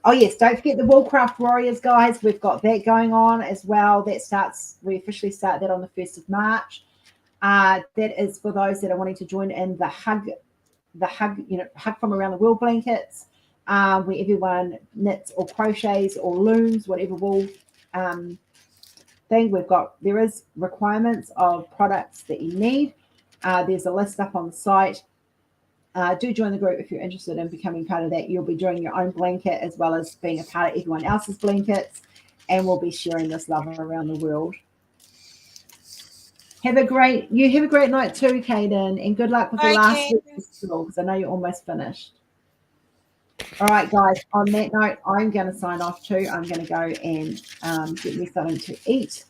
Oh yes, don't forget the Woolcraft Warriors, guys. We've got that going on as well. We officially start that on the 1st of March. That is for those that are wanting to join in the hug from around the world blankets, where everyone knits or crochets or looms, whatever wool thing. There is requirements of products that you need. There's a list up on the site. Do join the group if you're interested in becoming part of that. You'll be doing your own blanket as well as being a part of everyone else's blankets, and we'll be sharing this love around the world. Have a great night too, Kaden, and good luck with the last week of school because I know you're almost finished. All right, guys, on that note, I'm going to sign off too. I'm going to go and get me something to eat,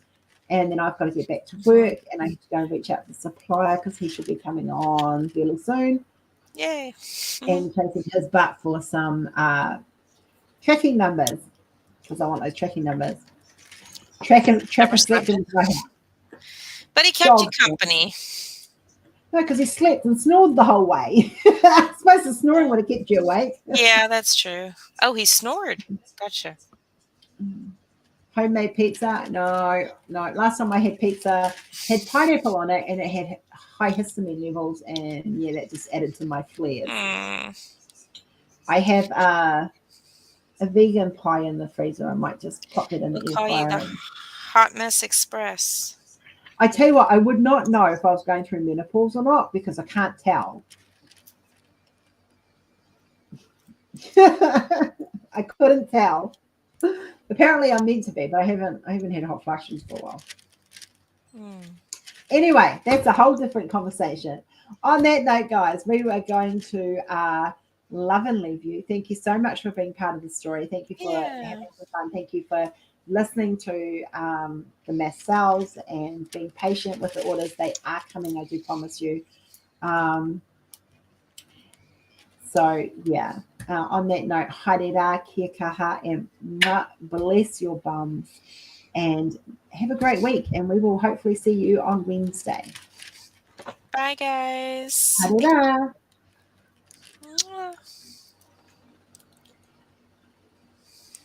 and then I've got to get back to work, and I have to go and reach out to the supplier because he should be coming on fairly soon. Yay. And taking his butt for some tracking numbers because I want those tracking numbers. Tracker slept in my house. But he kept you company. No, because he slept and snored the whole way. I suppose the snoring would have kept you awake. Yeah, that's true. Oh, he snored. Gotcha. Homemade pizza? No. Last time I had pizza, had pineapple on it, and it had high histamine levels, and yeah, that just added to my flares. I have a vegan pie in the freezer. I might just pop it in the air fryer. The Hot Mess Express. I tell you what, I would not know if I was going through menopause or not because I can't tell. I couldn't tell. Apparently, I'm meant to be, but I haven't had hot flushes for a while. Anyway, that's a whole different conversation. On that note, guys, we are going to love and leave you. Thank you so much for being part of the story. Thank you for having some fun. Thank you for listening to the mass sales and being patient with the orders. They are coming, I do promise you. So, yeah. On that note, haere kia kaha, and bless your bums. And have a great week. And we will hopefully see you on Wednesday. Bye, guys. Haere.